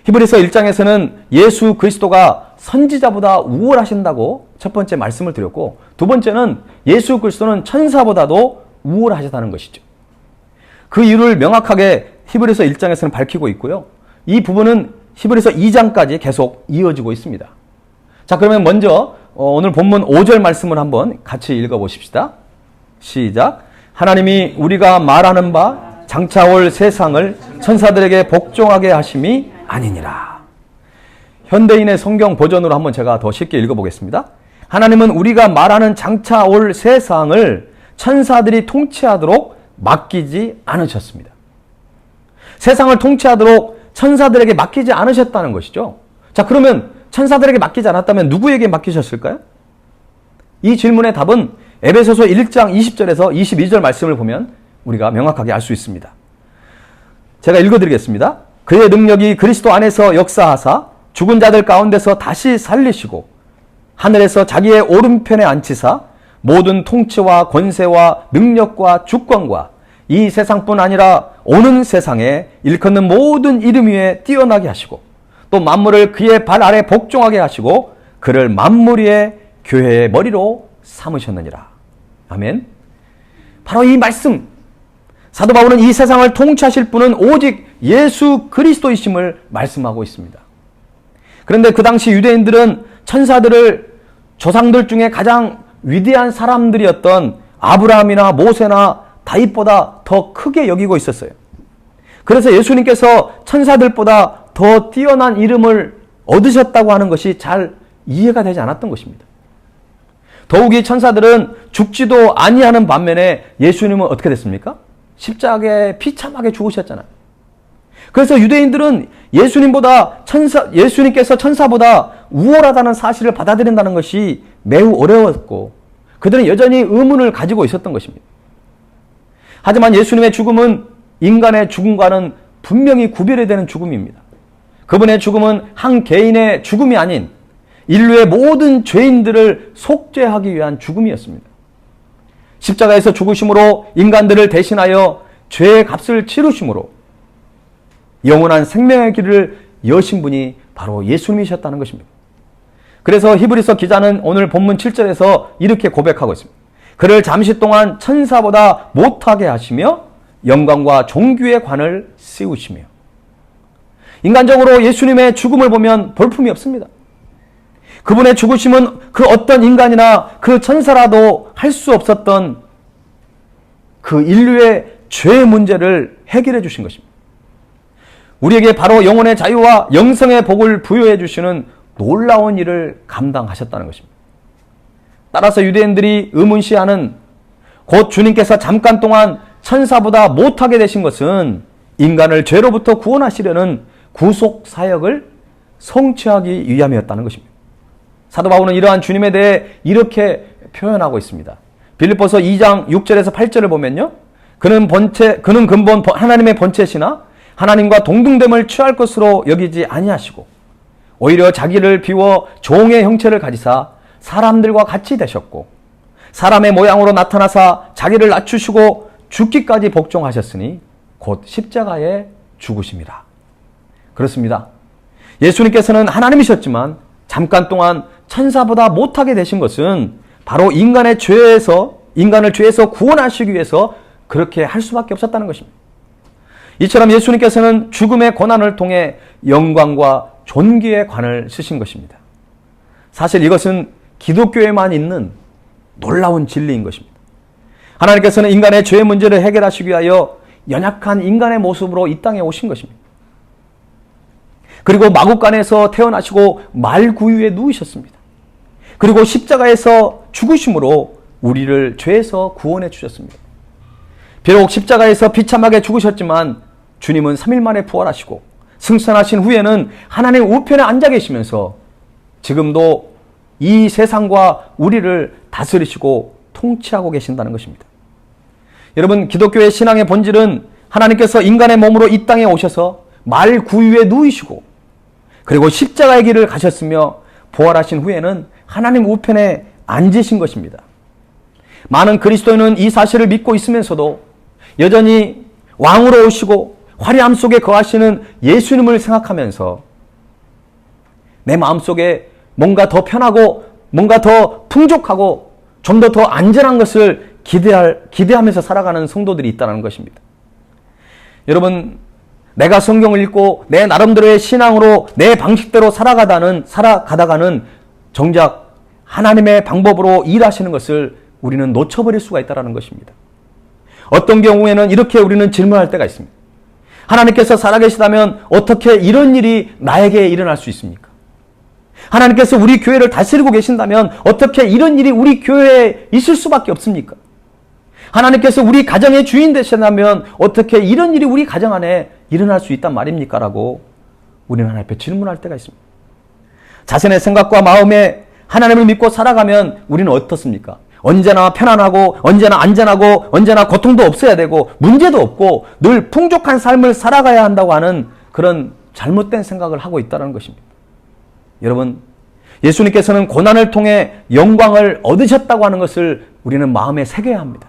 히브리서 1장에서는 예수 그리스도가 선지자보다 우월하신다고 첫 번째 말씀을 드렸고, 두 번째는 예수 그리스도는 천사보다도 우월하시다는 것이죠. 그 이유를 명확하게 히브리서 1장에서는 밝히고 있고요. 이 부분은 히브리서 2장까지 계속 이어지고 있습니다. 자, 그러면 먼저 오늘 본문 5절 말씀을 한번 같이 읽어보십시다. 시작. 하나님이 우리가 말하는 바 장차 올 세상을 천사들에게 복종하게 하심이 아니니라. 현대인의 성경 버전으로 한번 제가 더 쉽게 읽어보겠습니다. 하나님은 우리가 말하는 장차 올 세상을 천사들이 통치하도록 맡기지 않으셨습니다. 세상을 통치하도록 천사들에게 맡기지 않으셨다는 것이죠. 자, 그러면 천사들에게 맡기지 않았다면 누구에게 맡기셨을까요? 이 질문의 답은 에베소서 1장 20절에서 22절 말씀을 보면 우리가 명확하게 알 수 있습니다. 제가 읽어드리겠습니다. 그의 능력이 그리스도 안에서 역사하사 죽은 자들 가운데서 다시 살리시고 하늘에서 자기의 오른편에 앉히사 모든 통치와 권세와 능력과 주권과 이 세상뿐 아니라 오는 세상에 일컫는 모든 이름 위에 뛰어나게 하시고 또 만물을 그의 발 아래 복종하게 하시고 그를 만물 위에 교회의 머리로 삼으셨느니라. 아멘. 바로 이 말씀, 사도 바울은 이 세상을 통치하실 분은 오직 예수 그리스도이심을 말씀하고 있습니다. 그런데 그 당시 유대인들은 천사들을 조상들 중에 가장 위대한 사람들이었던 아브라함이나 모세나 다윗보다 더 크게 여기고 있었어요. 그래서 예수님께서 천사들보다 더 뛰어난 이름을 얻으셨다고 하는 것이 잘 이해가 되지 않았던 것입니다. 더욱이 천사들은 죽지도 아니하는 반면에 예수님은 어떻게 됐습니까? 십자가에 비참하게 죽으셨잖아요. 그래서 유대인들은 예수님께서 천사보다 우월하다는 사실을 받아들인다는 것이 매우 어려웠고, 그들은 여전히 의문을 가지고 있었던 것입니다. 하지만 예수님의 죽음은 인간의 죽음과는 분명히 구별이 되는 죽음입니다. 그분의 죽음은 한 개인의 죽음이 아닌 인류의 모든 죄인들을 속죄하기 위한 죽음이었습니다. 십자가에서 죽으심으로 인간들을 대신하여 죄의 값을 치르심으로 영원한 생명의 길을 여신 분이 바로 예수님이셨다는 것입니다. 그래서 히브리서 기자는 오늘 본문 7절에서 이렇게 고백하고 있습니다. 그를 잠시 동안 천사보다 못하게 하시며 영광과 존귀의 관을 씌우시며. 인간적으로 예수님의 죽음을 보면 볼품이 없습니다. 그분의 죽으심은 그 어떤 인간이나 그 천사라도 할 수 없었던 그 인류의 죄의 문제를 해결해 주신 것입니다. 우리에게 바로 영혼의 자유와 영생의 복을 부여해 주시는 놀라운 일을 감당하셨다는 것입니다. 따라서 유대인들이 의문시하는 곧 주님께서 잠깐 동안 천사보다 못하게 되신 것은 인간을 죄로부터 구원하시려는 구속 사역을 성취하기 위함이었다는 것입니다. 사도 바울은 이러한 주님에 대해 이렇게 표현하고 있습니다. 빌립보서 2장 6절에서 8절을 보면요, 그는 근본 하나님의 본체시나 하나님과 동등됨을 취할 것으로 여기지 아니하시고 오히려 자기를 비워 종의 형체를 가지사 사람들과 같이 되셨고 사람의 모양으로 나타나사 자기를 낮추시고 죽기까지 복종하셨으니 곧 십자가에 죽으심이라. 그렇습니다. 예수님께서는 하나님이셨지만 잠깐 동안 천사보다 못하게 되신 것은 바로 인간을 죄에서 구원하시기 위해서 그렇게 할 수밖에 없었다는 것입니다. 이처럼 예수님께서는 죽음의 고난을 통해 영광과 존귀의 관을 쓰신 것입니다. 사실 이것은 기독교에만 있는 놀라운 진리인 것입니다. 하나님께서는 인간의 죄의 문제를 해결하시기 위하여 연약한 인간의 모습으로 이 땅에 오신 것입니다. 그리고 마구간에서 태어나시고 말구유에 누우셨습니다. 그리고 십자가에서 죽으심으로 우리를 죄에서 구원해 주셨습니다. 비록 십자가에서 비참하게 죽으셨지만 주님은 3일 만에 부활하시고 승천하신 후에는 하나님 우편에 앉아 계시면서 지금도 이 세상과 우리를 다스리시고 통치하고 계신다는 것입니다. 여러분, 기독교의 신앙의 본질은 하나님께서 인간의 몸으로 이 땅에 오셔서 말구유에 누이시고 그리고 십자가의 길을 가셨으며 부활하신 후에는 하나님 우편에 앉으신 것입니다. 많은 그리스도인은 이 사실을 믿고 있으면서도 여전히 왕으로 오시고 화려함 속에 거하시는 예수님을 생각하면서 내 마음속에 뭔가 더 편하고 뭔가 더 풍족하고 좀 더 안전한 것을 기대하면서 살아가는 성도들이 있다는 것입니다. 여러분, 내가 성경을 읽고 내 나름대로의 신앙으로 내 방식대로 살아가다가는 정작 하나님의 방법으로 일하시는 것을 우리는 놓쳐버릴 수가 있다는 것입니다. 어떤 경우에는 이렇게 우리는 질문할 때가 있습니다. 하나님께서 살아계시다면 어떻게 이런 일이 나에게 일어날 수 있습니까? 하나님께서 우리 교회를 다스리고 계신다면 어떻게 이런 일이 우리 교회에 있을 수밖에 없습니까? 하나님께서 우리 가정의 주인 되신다면 어떻게 이런 일이 우리 가정 안에 일어날 수 있단 말입니까? 라고 우리는 하나님 앞에 질문할 때가 있습니다. 자신의 생각과 마음에 하나님을 믿고 살아가면 우리는 어떻습니까? 언제나 편안하고 언제나 안전하고 언제나 고통도 없어야 되고 문제도 없고 늘 풍족한 삶을 살아가야 한다고 하는 그런 잘못된 생각을 하고 있다는 것입니다. 여러분, 예수님께서는 고난을 통해 영광을 얻으셨다고 하는 것을 우리는 마음에 새겨야 합니다.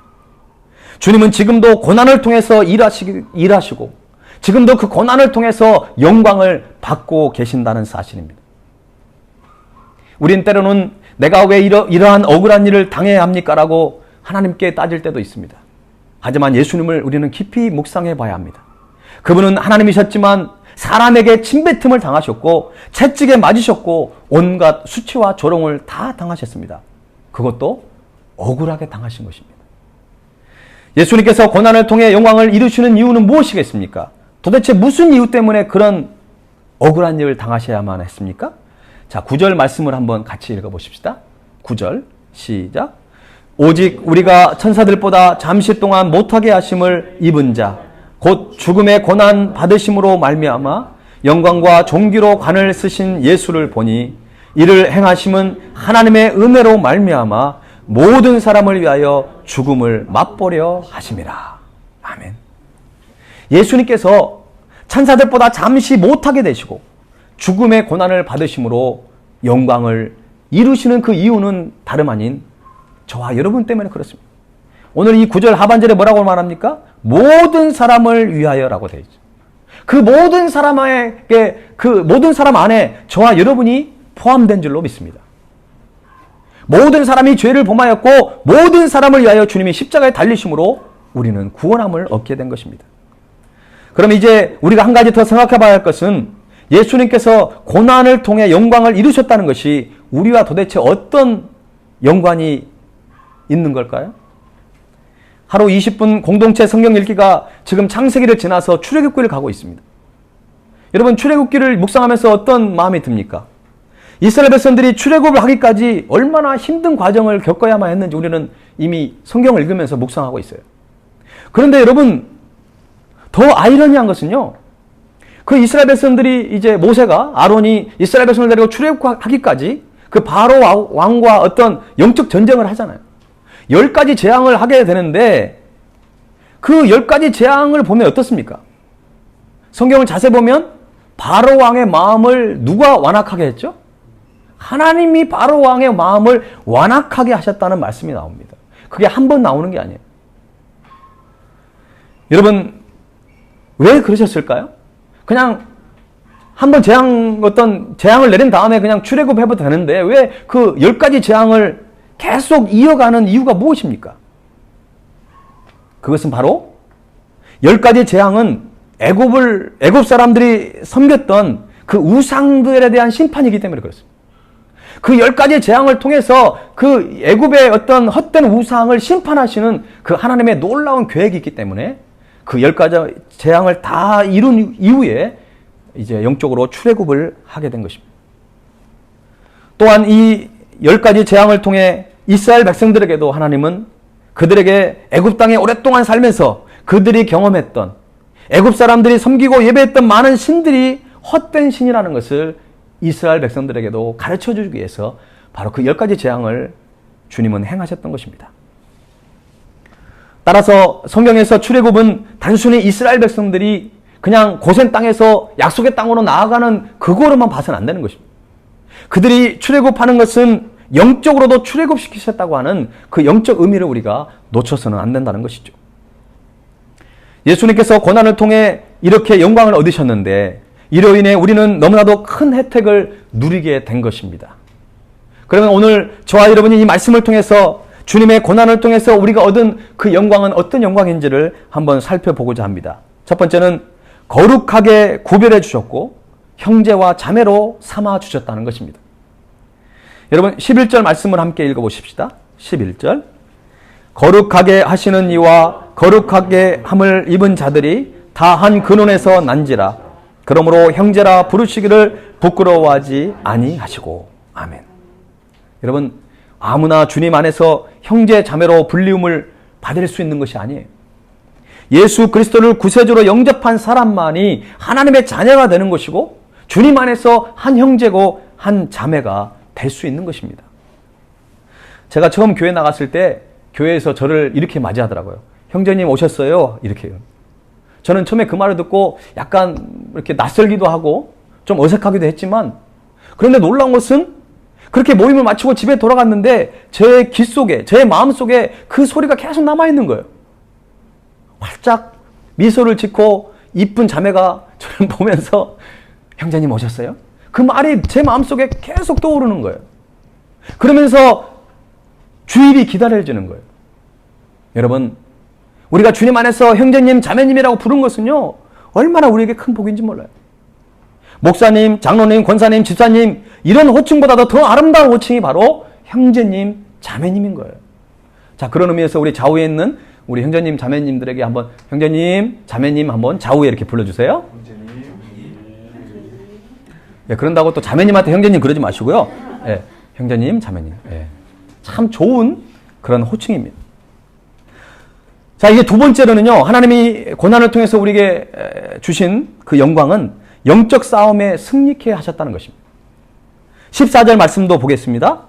주님은 지금도 고난을 통해서 일하시고 지금도 그 고난을 통해서 영광을 받고 계신다는 사실입니다. 우린 때로는 내가 왜 이러한 억울한 일을 당해야 합니까? 라고 하나님께 따질 때도 있습니다. 하지만 예수님을 우리는 깊이 묵상해 봐야 합니다. 그분은 하나님이셨지만 사람에게 침뱉음을 당하셨고 채찍에 맞으셨고 온갖 수치와 조롱을 다 당하셨습니다. 그것도 억울하게 당하신 것입니다. 예수님께서 고난을 통해 영광을 이루시는 이유는 무엇이겠습니까? 도대체 무슨 이유 때문에 그런 억울한 일을 당하셔야만 했습니까? 자, 9절 말씀을 한번 같이 읽어보십시다. 9절 시작. 오직 우리가 천사들보다 잠시 동안 못하게 하심을 입은 자 곧 죽음의 고난 받으심으로 말미암아 영광과 존귀로 관을 쓰신 예수를 보니 이를 행하심은 하나님의 은혜로 말미암아 모든 사람을 위하여 죽음을 맛보려 하심이라. 아멘. 예수님께서 천사들보다 잠시 못하게 되시고 죽음의 고난을 받으심으로 영광을 이루시는 그 이유는 다름 아닌 저와 여러분 때문에 그렇습니다. 오늘 이 9절 하반절에 뭐라고 말합니까? 모든 사람을 위하여라고 되어 있죠. 그 모든 사람에게, 그 모든 사람 안에 저와 여러분이 포함된 줄로 믿습니다. 모든 사람이 죄를 범하였고 모든 사람을 위하여 주님이 십자가에 달리심으로 우리는 구원함을 얻게 된 것입니다. 그럼 이제 우리가 한 가지 더 생각해 봐야 할 것은 예수님께서 고난을 통해 영광을 이루셨다는 것이 우리와 도대체 어떤 연관이 있는 걸까요? 하루 20분 공동체 성경 읽기가 지금 창세기를 지나서 출애굽기를 가고 있습니다. 여러분, 출애굽기를 묵상하면서 어떤 마음이 듭니까? 이스라엘 백성들이 출애굽을 하기까지 얼마나 힘든 과정을 겪어야만 했는지 우리는 이미 성경을 읽으면서 묵상하고 있어요. 그런데 여러분, 더 아이러니한 것은요, 그 이스라엘 백성들이 이제 모세가, 아론이 이스라엘 백성을 데리고 출애굽하기까지 그 바로 왕과 어떤 영적 전쟁을 하잖아요. 10가지 재앙을 하게 되는데 그 10가지 재앙을 보면 어떻습니까? 성경을 자세히 보면 바로 왕의 마음을 누가 완악하게 했죠? 하나님이 바로 왕의 마음을 완악하게 하셨다는 말씀이 나옵니다. 그게 한 번 나오는 게 아니에요. 여러분, 왜 그러셨을까요? 그냥 한번 어떤 재앙을 내린 다음에 그냥 출애굽해도 되는데 왜 그 10가지 재앙을 계속 이어가는 이유가 무엇입니까? 그것은 바로 10가지 재앙은 애굽 사람들이 섬겼던 그 우상들에 대한 심판이기 때문에 그렇습니다. 그 10가지 재앙을 통해서 그 애굽의 어떤 헛된 우상을 심판하시는 그 하나님의 놀라운 계획이 있기 때문에 그 10가지 재앙을 다 이룬 이후에 이제 영적으로 출애굽을 하게 된 것입니다. 또한 이 10가지 재앙을 통해 이스라엘 백성들에게도 하나님은 그들에게 애굽 땅에 오랫동안 살면서 그들이 경험했던 애굽 사람들이 섬기고 예배했던 많은 신들이 헛된 신이라는 것을 이스라엘 백성들에게도 가르쳐주기 위해서 바로 그 10가지 재앙을 주님은 행하셨던 것입니다. 따라서 성경에서 출애굽은 단순히 이스라엘 백성들이 그냥 고센 땅에서 약속의 땅으로 나아가는 그거로만 봐서는 안 되는 것입니다. 그들이 출애굽하는 것은 영적으로도 출애굽시키셨다고 하는 그 영적 의미를 우리가 놓쳐서는 안 된다는 것이죠. 예수님께서 고난을 통해 이렇게 영광을 얻으셨는데 이로 인해 우리는 너무나도 큰 혜택을 누리게 된 것입니다. 그러면 오늘 저와 여러분이 이 말씀을 통해서 주님의 고난을 통해서 우리가 얻은 그 영광은 어떤 영광인지를 한번 살펴보고자 합니다. 첫 번째는 거룩하게 구별해 주셨고 형제와 자매로 삼아 주셨다는 것입니다. 여러분 11절 말씀을 함께 읽어보십시다. 11절 거룩하게 하시는 이와 거룩하게 함을 입은 자들이 다 한 근원에서 난지라 그러므로 형제라 부르시기를 부끄러워하지 아니하시고 아멘. 여러분 아무나 주님 안에서 형제 자매로 불리움을 받을 수 있는 것이 아니에요. 예수 그리스도를 구세주로 영접한 사람만이 하나님의 자녀가 되는 것이고 주님 안에서 한 형제고 한 자매가 될 수 있는 것입니다. 제가 처음 교회 나갔을 때 교회에서 저를 이렇게 맞이하더라고요. 형제님 오셨어요? 이렇게요. 저는 처음에 그 말을 듣고 약간 이렇게 낯설기도 하고 좀 어색하기도 했지만 그런데 놀라운 것은 그렇게 모임을 마치고 집에 돌아갔는데 제 귀 속에, 제 마음 속에 그 소리가 계속 남아있는 거예요. 활짝 미소를 짓고 이쁜 자매가 저를 보면서 형제님 오셨어요? 그 말이 제 마음속에 계속 떠오르는 거예요. 그러면서 주일이 기다려지는 거예요. 여러분, 우리가 주님 안에서 형제님, 자매님이라고 부른 것은요, 얼마나 우리에게 큰 복인지 몰라요. 목사님, 장로님, 권사님, 집사님 이런 호칭보다도 더 아름다운 호칭이 바로 형제님, 자매님인 거예요. 자, 그런 의미에서 우리 좌우에 있는 우리 형제님, 자매님들에게 한번 형제님, 자매님 한번 좌우에 이렇게 불러주세요. 예, 그런다고 또 자매님한테 형제님 그러지 마시고요. 예, 형제님, 자매님. 예, 참 좋은 그런 호칭입니다. 자, 이게 두 번째로는요, 하나님이 고난을 통해서 우리에게 주신 그 영광은 영적 싸움에 승리케 하셨다는 것입니다. 14절 말씀도 보겠습니다.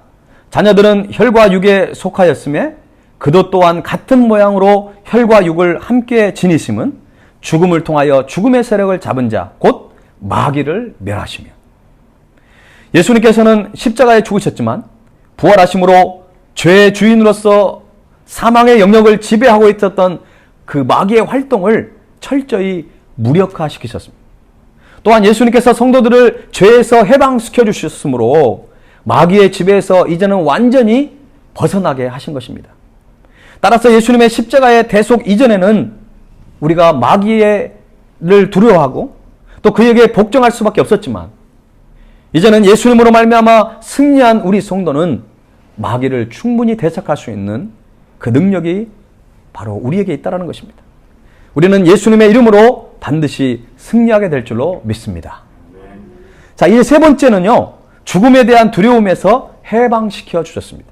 자녀들은 혈과 육에 속하였음에 그도 또한 같은 모양으로 혈과 육을 함께 지니심은 죽음을 통하여 죽음의 세력을 잡은 자, 곧 마귀를 멸하시며. 예수님께서는 십자가에 죽으셨지만 부활하심으로 죄의 주인으로서 사망의 영역을 지배하고 있었던 그 마귀의 활동을 철저히 무력화시키셨습니다. 또한 예수님께서 성도들을 죄에서 해방시켜 주셨으므로 마귀의 지배에서 이제는 완전히 벗어나게 하신 것입니다. 따라서 예수님의 십자가의 대속 이전에는 우리가 마귀를 두려워하고 또 그에게 복종할 수밖에 없었지만 이제는 예수님으로 말미암아 승리한 우리 성도는 마귀를 충분히 대적할 수 있는 그 능력이 바로 우리에게 있다는 것입니다. 우리는 예수님의 이름으로 반드시 승리하게 될 줄로 믿습니다. 자, 이 세 번째는요, 죽음에 대한 두려움에서 해방시켜 주셨습니다.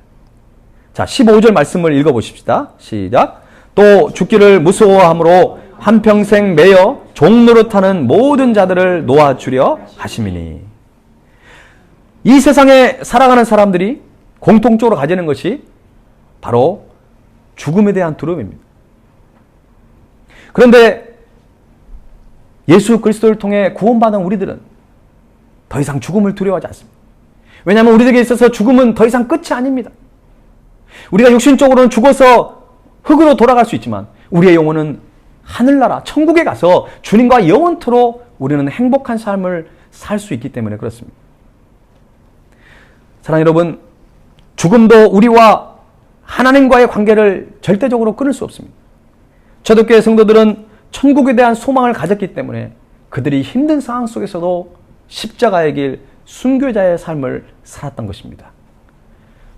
자, 15절 말씀을 읽어보십시다. 시작. 또 죽기를 무서워함으로 한평생 매여 종노릇하는 모든 자들을 놓아주려 하심이니. 이 세상에 살아가는 사람들이 공통적으로 가지는 것이 바로 죽음에 대한 두려움입니다. 그런데 예수 그리스도를 통해 구원받은 우리들은 더 이상 죽음을 두려워하지 않습니다. 왜냐하면 우리에게 있어서 죽음은 더 이상 끝이 아닙니다. 우리가 육신적으로는 죽어서 흙으로 돌아갈 수 있지만 우리의 영혼은 하늘나라 천국에 가서 주님과 영원토록 우리는 행복한 삶을 살 수 있기 때문에 그렇습니다. 사랑하는 여러분, 죽음도 우리와 하나님과의 관계를 절대적으로 끊을 수 없습니다. 초대교회 성도들은 천국에 대한 소망을 가졌기 때문에 그들이 힘든 상황 속에서도 십자가의 길, 순교자의 삶을 살았던 것입니다.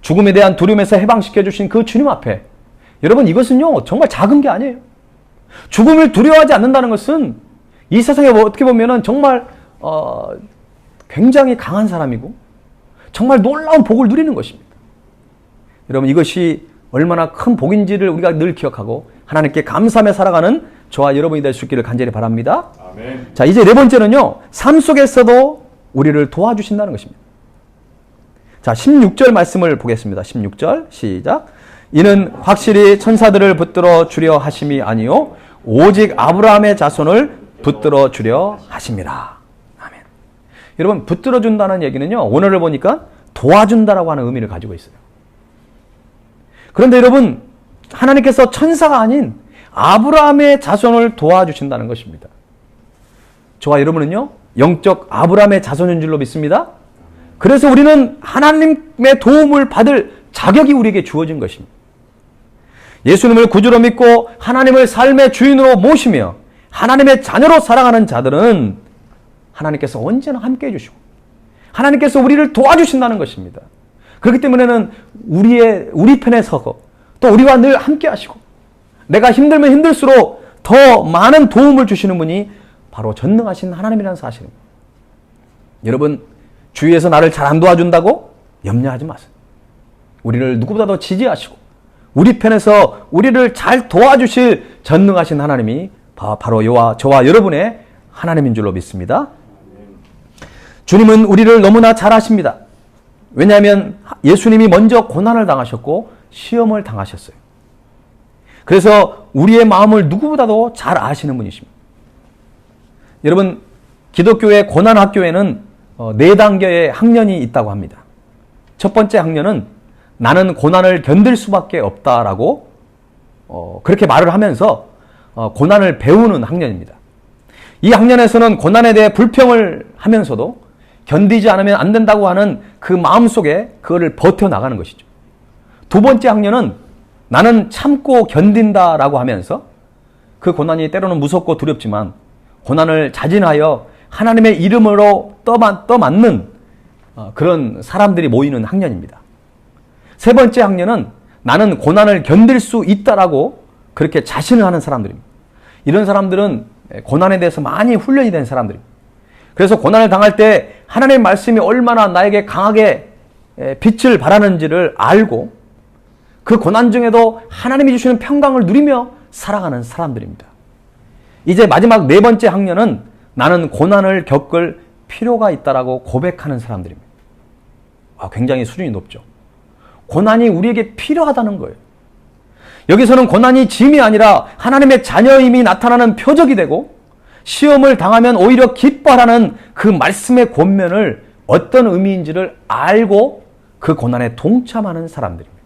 죽음에 대한 두려움에서 해방시켜 주신 그 주님 앞에 여러분, 이것은요 정말 작은 게 아니에요. 죽음을 두려워하지 않는다는 것은 이 세상에 어떻게 보면은 정말 굉장히 강한 사람이고 정말 놀라운 복을 누리는 것입니다. 여러분, 이것이 얼마나 큰 복인지를 우리가 늘 기억하고 하나님께 감사하며 살아가는 저와 여러분이 될 수 있기를 간절히 바랍니다. 아멘. 자, 이제 네 번째는요, 삶 속에서도 우리를 도와주신다는 것입니다. 자, 16절 말씀을 보겠습니다. 16절 시작. 이는 확실히 천사들을 붙들어 주려 하심이 아니요 오직 아브라함의 자손을 붙들어 주려 하심이라. 아멘. 여러분, 붙들어 준다는 얘기는요, 오늘을 보니까 도와준다라고 하는 의미를 가지고 있어요. 그런데 여러분, 하나님께서 천사가 아닌 아브라함의 자손을 도와주신다는 것입니다. 저와 여러분은요, 영적 아브라함의 자손인 줄로 믿습니다. 그래서 우리는 하나님의 도움을 받을 자격이 우리에게 주어진 것입니다. 예수님을 구주로 믿고 하나님을 삶의 주인으로 모시며 하나님의 자녀로 살아가는 자들은 하나님께서 언제나 함께해 주시고 하나님께서 우리를 도와주신다는 것입니다. 그렇기 때문에는 우리 편에 서고 또 우리와 늘 함께 하시고 내가 힘들면 힘들수록 더 많은 도움을 주시는 분이 바로 전능하신 하나님이라는 사실입니다. 여러분, 주위에서 나를 잘 안 도와준다고 염려하지 마세요. 우리를 누구보다 더 지지하시고 우리 편에서 우리를 잘 도와주실 전능하신 하나님이 바로 저와 여러분의 하나님인 줄로 믿습니다. 주님은 우리를 너무나 잘 아십니다. 왜냐하면 예수님이 먼저 고난을 당하셨고 시험을 당하셨어요. 그래서 우리의 마음을 누구보다도 잘 아시는 분이십니다. 여러분, 기독교의 고난학교에는 4단계의 학년이 있다고 합니다. 첫 번째 학년은 나는 고난을 견딜 수밖에 없다라고 그렇게 말을 하면서 고난을 배우는 학년입니다. 이 학년에서는 고난에 대해 불평을 하면서도 견디지 않으면 안 된다고 하는 그 마음속에 그거를 버텨나가는 것이죠. 두 번째 학년은 나는 참고 견딘다라고 하면서 그 고난이 때로는 무섭고 두렵지만 고난을 자진하여 하나님의 이름으로 떠맞는 그런 사람들이 모이는 학년입니다. 세 번째 학년은 나는 고난을 견딜 수 있다라고 그렇게 자신을 하는 사람들입니다. 이런 사람들은 고난에 대해서 많이 훈련이 된 사람들입니다. 그래서 고난을 당할 때 하나님의 말씀이 얼마나 나에게 강하게 빛을 발하는지를 알고 그 고난 중에도 하나님이 주시는 평강을 누리며 살아가는 사람들입니다. 이제 마지막 네 번째 학년은 나는 고난을 겪을 필요가 있다라고 고백하는 사람들입니다. 굉장히 수준이 높죠. 고난이 우리에게 필요하다는 거예요. 여기서는 고난이 짐이 아니라 하나님의 자녀임이 나타나는 표적이 되고 시험을 당하면 오히려 기뻐하라는 그 말씀의 권면을 어떤 의미인지를 알고 그 고난에 동참하는 사람들입니다.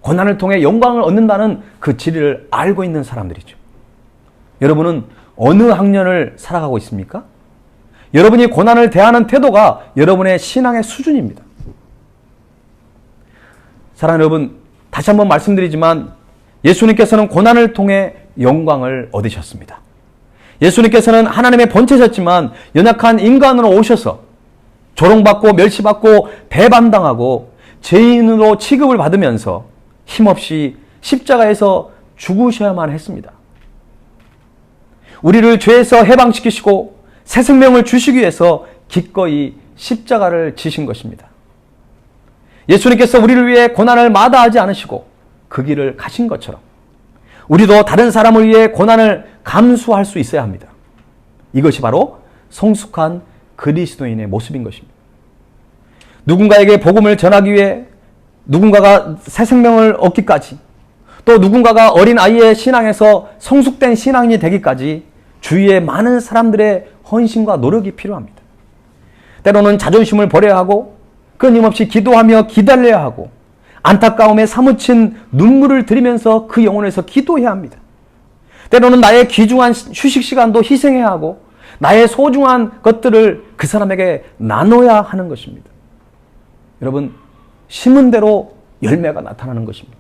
고난을 통해 영광을 얻는다는 그 진리를 알고 있는 사람들이죠. 여러분은 어느 학년을 살아가고 있습니까? 여러분이 고난을 대하는 태도가 여러분의 신앙의 수준입니다. 사랑하는 여러분, 다시 한번 말씀드리지만 예수님께서는 고난을 통해 영광을 얻으셨습니다. 예수님께서는 하나님의 본체셨지만 연약한 인간으로 오셔서 조롱받고 멸시받고 배반당하고 죄인으로 취급을 받으면서 힘없이 십자가에서 죽으셔야만 했습니다. 우리를 죄에서 해방시키시고 새 생명을 주시기 위해서 기꺼이 십자가를 지신 것입니다. 예수님께서 우리를 위해 고난을 마다하지 않으시고 그 길을 가신 것처럼 우리도 다른 사람을 위해 고난을 감수할 수 있어야 합니다. 이것이 바로 성숙한 그리스도인의 모습인 것입니다. 누군가에게 복음을 전하기 위해 누군가가 새 생명을 얻기까지 또 누군가가 어린 아이의 신앙에서 성숙된 신앙인이 되기까지 주위에 많은 사람들의 헌신과 노력이 필요합니다. 때로는 자존심을 버려야 하고 끊임없이 기도하며 기다려야 하고 안타까움에 사무친 눈물을 들이면서 그 영혼에서 기도해야 합니다. 때로는 나의 귀중한 휴식 시간도 희생해야 하고 나의 소중한 것들을 그 사람에게 나눠야 하는 것입니다. 여러분, 심은 대로 열매가 나타나는 것입니다.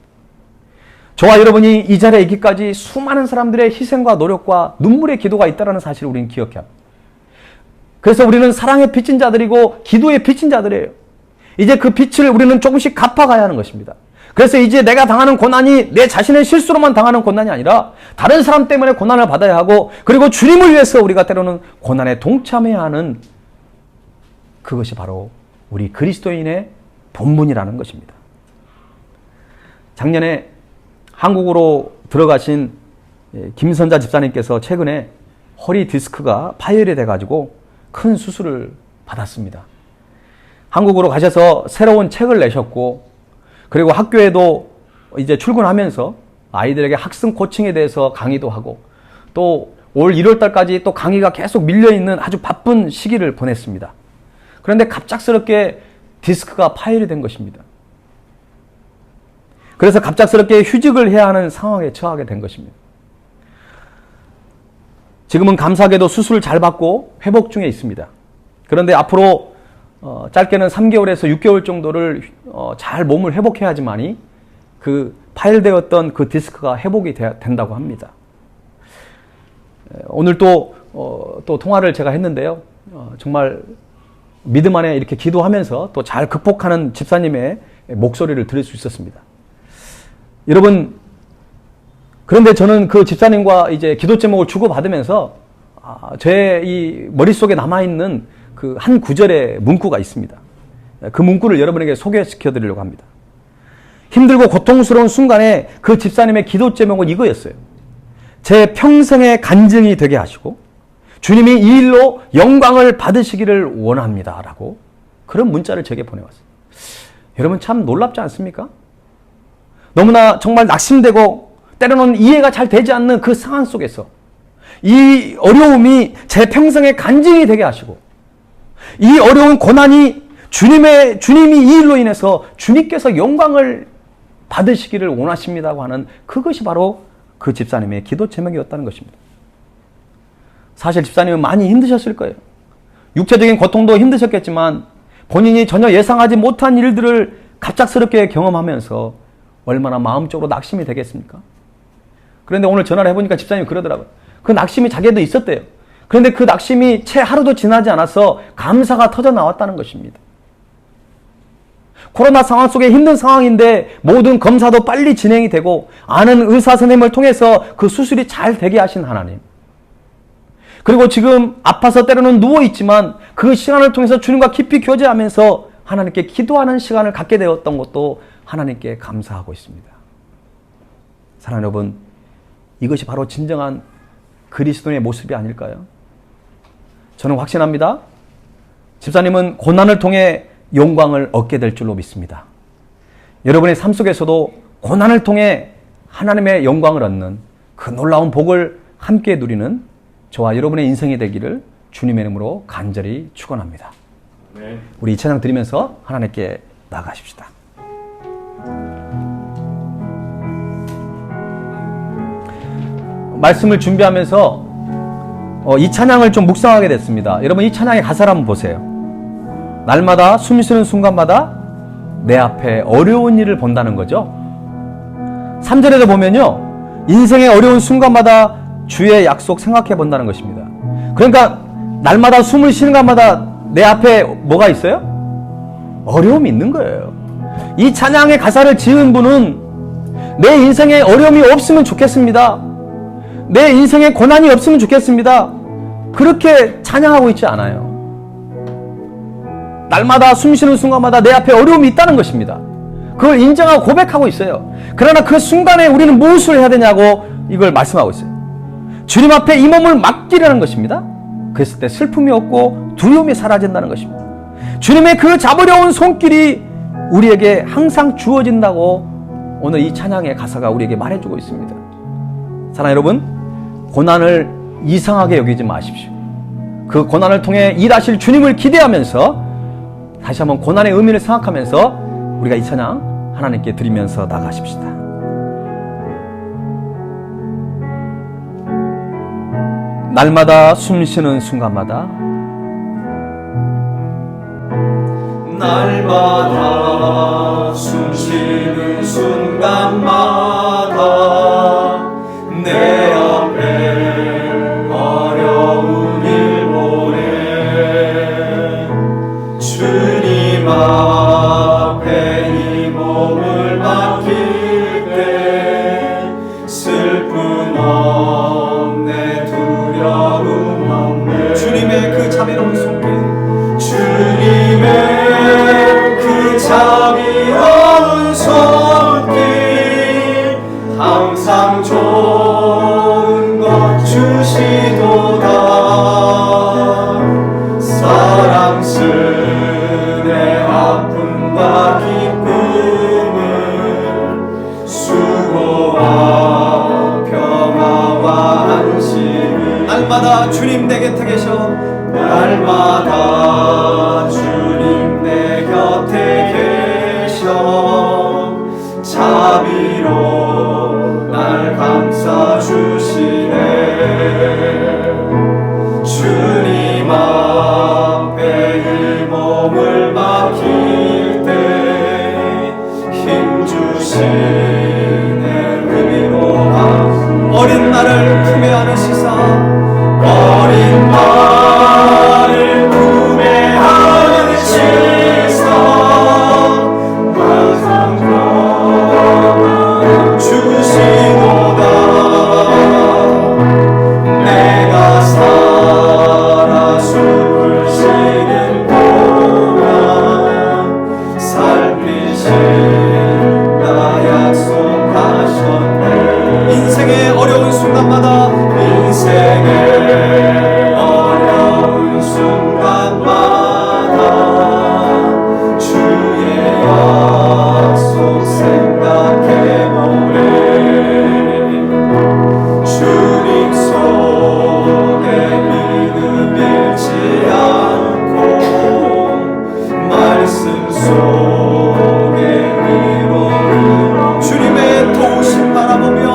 저와 여러분이 이 자리에 있기까지 수많은 사람들의 희생과 노력과 눈물의 기도가 있다는 사실을 우리는 기억해야 합니다. 그래서 우리는 사랑의 빚진 자들이고 기도의 빚진 자들이에요. 이제 그 빚을 우리는 조금씩 갚아가야 하는 것입니다. 그래서 이제 내가 당하는 고난이 내 자신의 실수로만 당하는 고난이 아니라 다른 사람 때문에 고난을 받아야 하고 그리고 주님을 위해서 우리가 때로는 고난에 동참해야 하는 그것이 바로 우리 그리스도인의 본분이라는 것입니다. 작년에 한국으로 들어가신 김선자 집사님께서 최근에 허리 디스크가 파열이 돼가지고 큰 수술을 받았습니다. 한국으로 가셔서 새로운 책을 내셨고 그리고 학교에도 이제 출근하면서 아이들에게 학습 코칭에 대해서 강의도 하고 또 올 1월 달까지 또 강의가 계속 밀려있는 아주 바쁜 시기를 보냈습니다. 그런데 갑작스럽게 디스크가 파열이 된 것입니다. 그래서 갑작스럽게 휴직을 해야 하는 상황에 처하게 된 것입니다. 지금은 감사하게도 수술을 잘 받고 회복 중에 있습니다. 그런데 앞으로 짧게는 3개월에서 6개월 정도를 잘 몸을 회복해야 하지만이 그 파열되었던 그 디스크가 회복이 된다고 합니다. 오늘 또 통화를 제가 했는데요. 정말 믿음 안에 이렇게 기도하면서 또 잘 극복하는 집사님의 목소리를 들을 수 있었습니다. 여러분, 그런데 저는 그 집사님과 이제 기도 제목을 주고받으면서 제 이 머릿속에 남아있는 그 한 구절의 문구가 있습니다. 그 문구를 여러분에게 소개시켜 드리려고 합니다. 힘들고 고통스러운 순간에 그 집사님의 기도 제목은 이거였어요. 제 평생의 간증이 되게 하시고 주님이 이 일로 영광을 받으시기를 원합니다. 라고 그런 문자를 제게 보내왔어요. 여러분 참 놀랍지 않습니까? 너무나 정말 낙심되고 때로는 이해가 잘 되지 않는 그 상황 속에서 이 어려움이 제 평생의 간증이 되게 하시고 이 어려운 고난이 주님이 이 일로 인해서 주님께서 영광을 받으시기를 원하십니다고 하는 그것이 바로 그 집사님의 기도 제목이었다는 것입니다. 사실 집사님은 많이 힘드셨을 거예요. 육체적인 고통도 힘드셨겠지만 본인이 전혀 예상하지 못한 일들을 갑작스럽게 경험하면서 얼마나 마음적으로 낙심이 되겠습니까? 그런데 오늘 전화를 해보니까 집사님이 그러더라고요. 그 낙심이 자기에도 있었대요. 그런데 그 낙심이 채 하루도 지나지 않아서 감사가 터져 나왔다는 것입니다. 코로나 상황 속에 힘든 상황인데 모든 검사도 빨리 진행이 되고 아는 의사 선생님을 통해서 그 수술이 잘 되게 하신 하나님. 그리고 지금 아파서 때로는 누워있지만 그 시간을 통해서 주님과 깊이 교제하면서 하나님께 기도하는 시간을 갖게 되었던 것도 하나님께 감사하고 있습니다. 사랑하는 여러분, 이것이 바로 진정한 그리스도인의 모습이 아닐까요? 저는 확신합니다. 집사님은 고난을 통해 영광을 얻게 될 줄로 믿습니다. 여러분의 삶 속에서도 고난을 통해 하나님의 영광을 얻는 그 놀라운 복을 함께 누리는 저와 여러분의 인생이 되기를 주님의 이름으로 간절히 축원합니다. 우리 이 찬양 드리면서 하나님께 나아가십시다. 말씀을 준비하면서 이 찬양을 좀 묵상하게 됐습니다. 여러분, 이 찬양의 가사를 한번 보세요. 날마다 숨 쉬는 순간마다 내 앞에 어려운 일을 본다는 거죠. 3절에도 보면요, 인생의 어려운 순간마다 주의 약속 생각해 본다는 것입니다. 그러니까 날마다 숨을 쉬는 것마다 내 앞에 뭐가 있어요? 어려움이 있는 거예요. 이 찬양의 가사를 지은 분은 내 인생에 어려움이 없으면 좋겠습니다, 내 인생에 고난이 없으면 좋겠습니다, 그렇게 찬양하고 있지 않아요. 날마다 숨 쉬는 순간마다 내 앞에 어려움이 있다는 것입니다. 그걸 인정하고 고백하고 있어요. 그러나 그 순간에 우리는 무엇을 해야 되냐고 이걸 말씀하고 있어요. 주님 앞에 이 몸을 맡기려는 것입니다. 그랬을 때 슬픔이 없고 두려움이 사라진다는 것입니다. 주님의 그 잡으려온 손길이 우리에게 항상 주어진다고 오늘 이 찬양의 가사가 우리에게 말해주고 있습니다. 사랑하는 여러분, 고난을 이상하게 여기지 마십시오. 그 고난을 통해 일하실 주님을 기대하면서 다시 한번 고난의 의미를 생각하면서 우리가 이 찬양 하나님께 드리면서 나가십시다. 날마다 숨 쉬는 순간마다 날마다 숨 쉬는 순간마다 내 앞에 어려운 일 보내 주님 앞에 이 몸을 맡길 때 슬픔 없네 두려움 없네 주님의 그 자비로운 손길, 주님의 그 자비로운 손길 항상 좋은 것 주시도다 사랑스레 아픔과 기쁨을 수고와 평화와 안식을 날마다 주님 내 곁에 계셔 날마다 주님 내 곁에 계셔 자비로 날 감싸 주시네 주님 앞에 이 몸을 맡길 때 힘 주시네 의미로 어린 나를 품에 안으시사 어린 나를 품에 안으시사 항상 평안을 주시도다 내가 살아 숨을 쉬는 동안 살피신다 약속하셨네 인생의 어려운 순간마다 인생의 어려운 순간마다 주의 약속 생각해보네 주님 속에 믿음 잃지 않고 말씀 속에 위로를 주님의 도우심 바라보며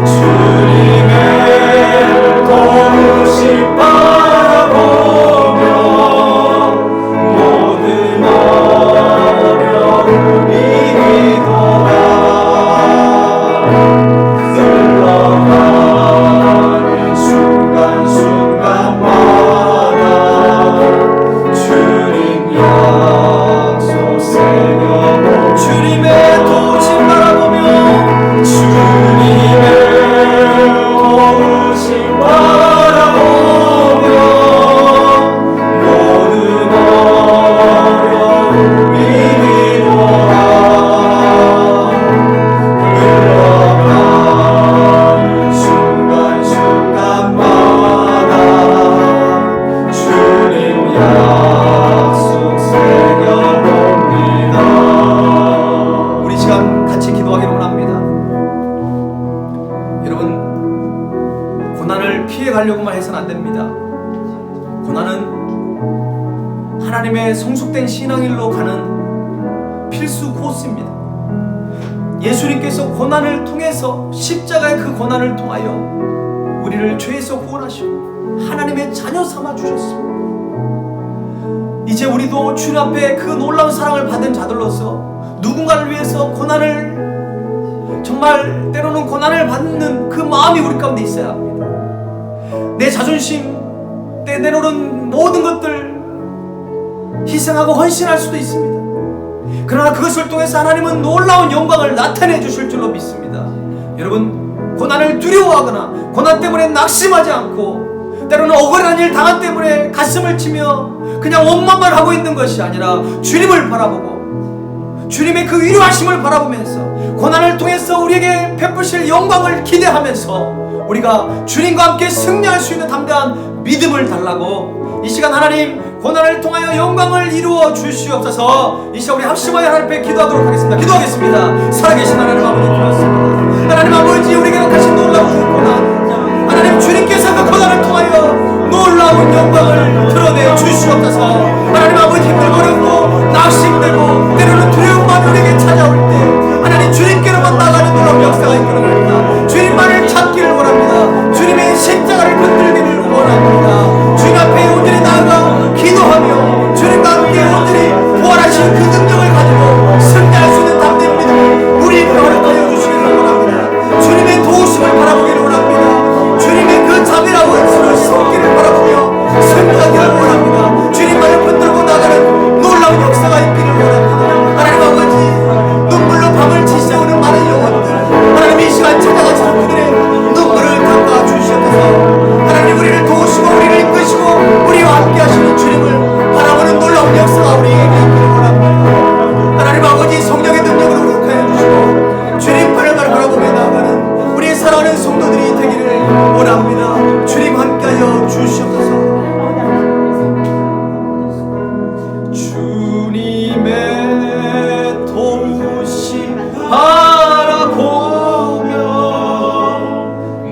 주님의 도우심 바라보며 모든 어려움이 이기도다 흘러가는 하나님의 성숙된 신앙일로 가는 필수 코스입니다. 예수님께서 고난을 통해서 십자가의 그 고난을 통하여 우리를 죄에서 구원하시고 하나님의 자녀 삼아 주셨습니다. 이제 우리도 주님 앞에 그 놀라운 사랑을 받은 자들로서 누군가를 위해서 고난을, 정말 때로는 고난을 받는 그 마음이 우리 가운데 있어야 합니다. 내 자존심, 내 내놓은 모든 것들 희생하고 헌신할 수도 있습니다. 그러나 그것을 통해서 하나님은 놀라운 영광을 나타내 주실 줄로 믿습니다. 여러분, 고난을 두려워하거나 고난 때문에 낙심하지 않고 때로는 억울한 일 당한 때문에 가슴을 치며 그냥 원망만 하고 있는 것이 아니라 주님을 바라보고 주님의 그 위로하심을 바라보면서 고난을 통해서 우리에게 베푸실 영광을 기대하면서 우리가 주님과 함께 승리할 수 있는 담대한 믿음을 달라고 이 시간 하나님 고난을 통하여 영광을 이루어 주시옵소서. 이 시간 우리 합심하여 하나님 앞에 기도하도록 하겠습니다. 기도하겠습니다. 살아계신 하나님 아버지 기도했습니다. 하나님 아버지 우리에게 하신 놀라운 고난, 하나님 주님께서 그 고난을 통하여 놀라운 영광을 드러내 주시옵소서. 하나님 아버지 힘들고 낙심되고 때로는 두려운 마음이 우리에게 찾아올 때 하나님 주님께로만 나가는 놀라운 역사가 있기를 원합니다. 주님만을 찾기를 원합니다. 주님의 십자가를 건들기를 원합니다. 주님 앞에 온전히 나아가 기도하며 주님과 함께 온전히 부활하신 그 능력을 가지고 승리할 수 있는 담대한 믿음을 우리에게 허락하여 주시기를 원합니다. 주님의 도우심을 바라보기를 원합니다. 주님의 그 자비라고 은수를 쏟기를 바라보며 승리하기를 원합니다. 주님만을 붙들고 나가는 놀라운 역사가 있기를 원합니다. 하나님 아버지 눈물로 밤을 지새우는 많은 영혼들 하나님 이 시간 찾아가서 그들의 눈물을 닦아 주시옵소서. 하나님 우리를 도우시고 우리를 이끄시고 우리와 함께 하시는 주님을 바라보는 놀라운 역사가 우리에게 있기를 원합니다. 하나님 아버지 성령의 능력으로 허락하여 주시고 주님 팔을 바라보며 나아가는 우리의 사랑하는 성도들이 되기를 원합니다. 주님 함께하여 주시옵소서. 주님의 도우심 바라보며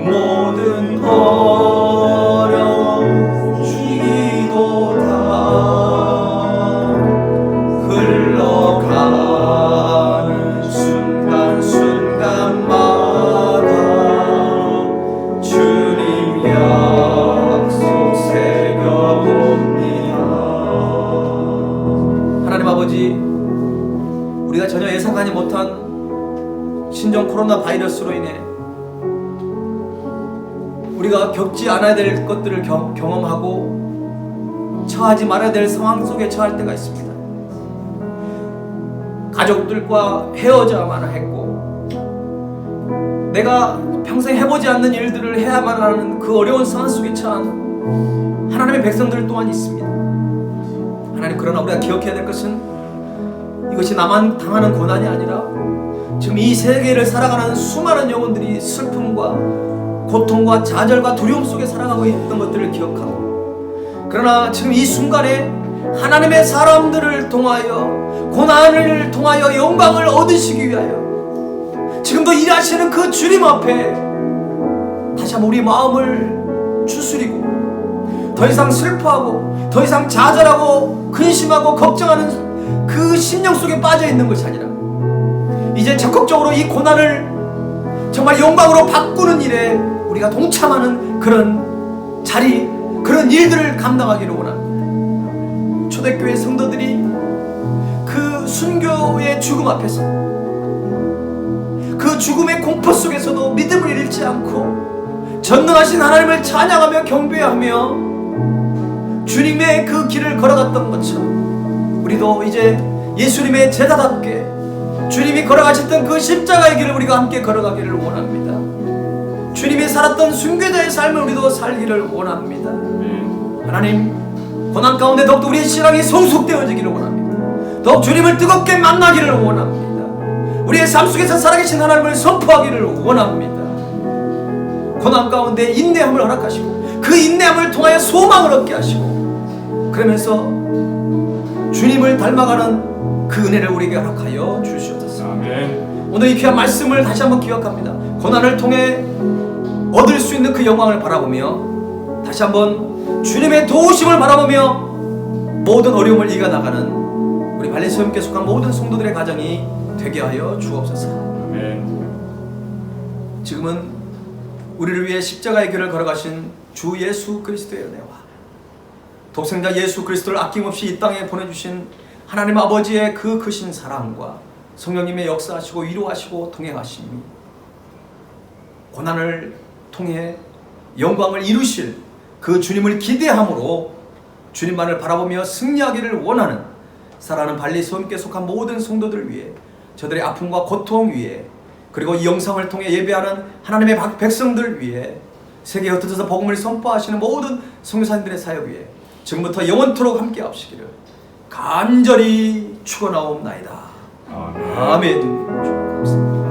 모든 어려움 주기도다 흘러가는 순간순간마다 주님 약속 새겨봅니다. 하나님 아버지 우리가 전혀 예상하지 못한 신종 코로나 바이러스로 인해 우리가 겪지 않아야 될 것들을 경험하고 처하지 말아야 될 상황 속에 처할 때가 있습니다. 가족들과 헤어져야만 했고 내가 평생 해보지 않는 일들을 해야만 하는 그 어려운 상황 속에 처한 하나님의 백성들 또한 있습니다. 하나님 그러나 우리가 기억해야 될 것은 이것이 나만 당하는 고난이 아니라 지금 이 세계를 살아가는 수많은 영혼들이 슬픔과 고통과 좌절과 두려움 속에 살아가고 있는 것들을 기억하고 그러나 지금 이 순간에 하나님의 사람들을 통하여 고난을 통하여 영광을 얻으시기 위하여 지금도 일하시는 그 주님 앞에 다시 한번 우리 마음을 추스리고 더 이상 슬퍼하고 더 이상 좌절하고 근심하고 걱정하는 그 심령 속에 빠져 있는 것이 아니라 이제 적극적으로 이 고난을 정말 영광으로 바꾸는 일에 우리가 동참하는 그런 자리, 그런 일들을 감당하기를 원합니다. 초대교회 성도들이 그 순교의 죽음 앞에서 그 죽음의 공포 속에서도 믿음을 잃지 않고 전능하신 하나님을 찬양하며 경배하며 주님의 그 길을 걸어갔던 것처럼 우리도 이제 예수님의 제자답게 주님이 걸어가셨던 그 십자가의 길을 우리가 함께 걸어가기를 원합니다. 주님이 살았던 순교자의 삶을 우리도 살기를 원합니다. 하나님 고난 가운데 더욱더 우리의 신앙이 성숙되어지기를 원합니다. 더욱 주님을 뜨겁게 만나기를 원합니다. 우리의 삶 속에서 살아계신 하나님을 선포하기를 원합니다. 고난 가운데 인내함을 허락하시고 그 인내함을 통하여 소망을 얻게 하시고 그러면서 주님을 닮아가는 그 은혜를 우리에게 허락하여 주시옵소서. 아멘. 오늘 이 귀한 말씀을 다시 한번 기억합니다. 고난을 통해 얻을 수 있는 그 영광을 바라보며 다시 한번 주님의 도우심을 바라보며 모든 어려움을 이겨나가는 우리 발레시험께 속한 모든 성도들의 가정이 되게 하여 주옵소서. 아멘. 지금은 우리를 위해 십자가의 길을 걸어가신 주 예수 그리스도의 은혜와 독생자 예수 그리스도를 아낌없이 이 땅에 보내주신 하나님 아버지의 그 크신 사랑과 성령님의 역사하시고 위로하시고 동행하심이 고난을 통해 영광을 이루실 그 주님을 기대함으로 주님만을 바라보며 승리하기를 원하는 사랑하는 발리수험께 속한 모든 성도들을 위해 저들의 아픔과 고통 위에 그리고 이 영상을 통해 예배하는 하나님의 백성들 위해 세계 흩어져서 복음을 선포하시는 모든 선교사님들의 사역 위에 지금부터 영원토록 함께 하시기를 간절히 축원하옵나이다. 아멘. 아멘.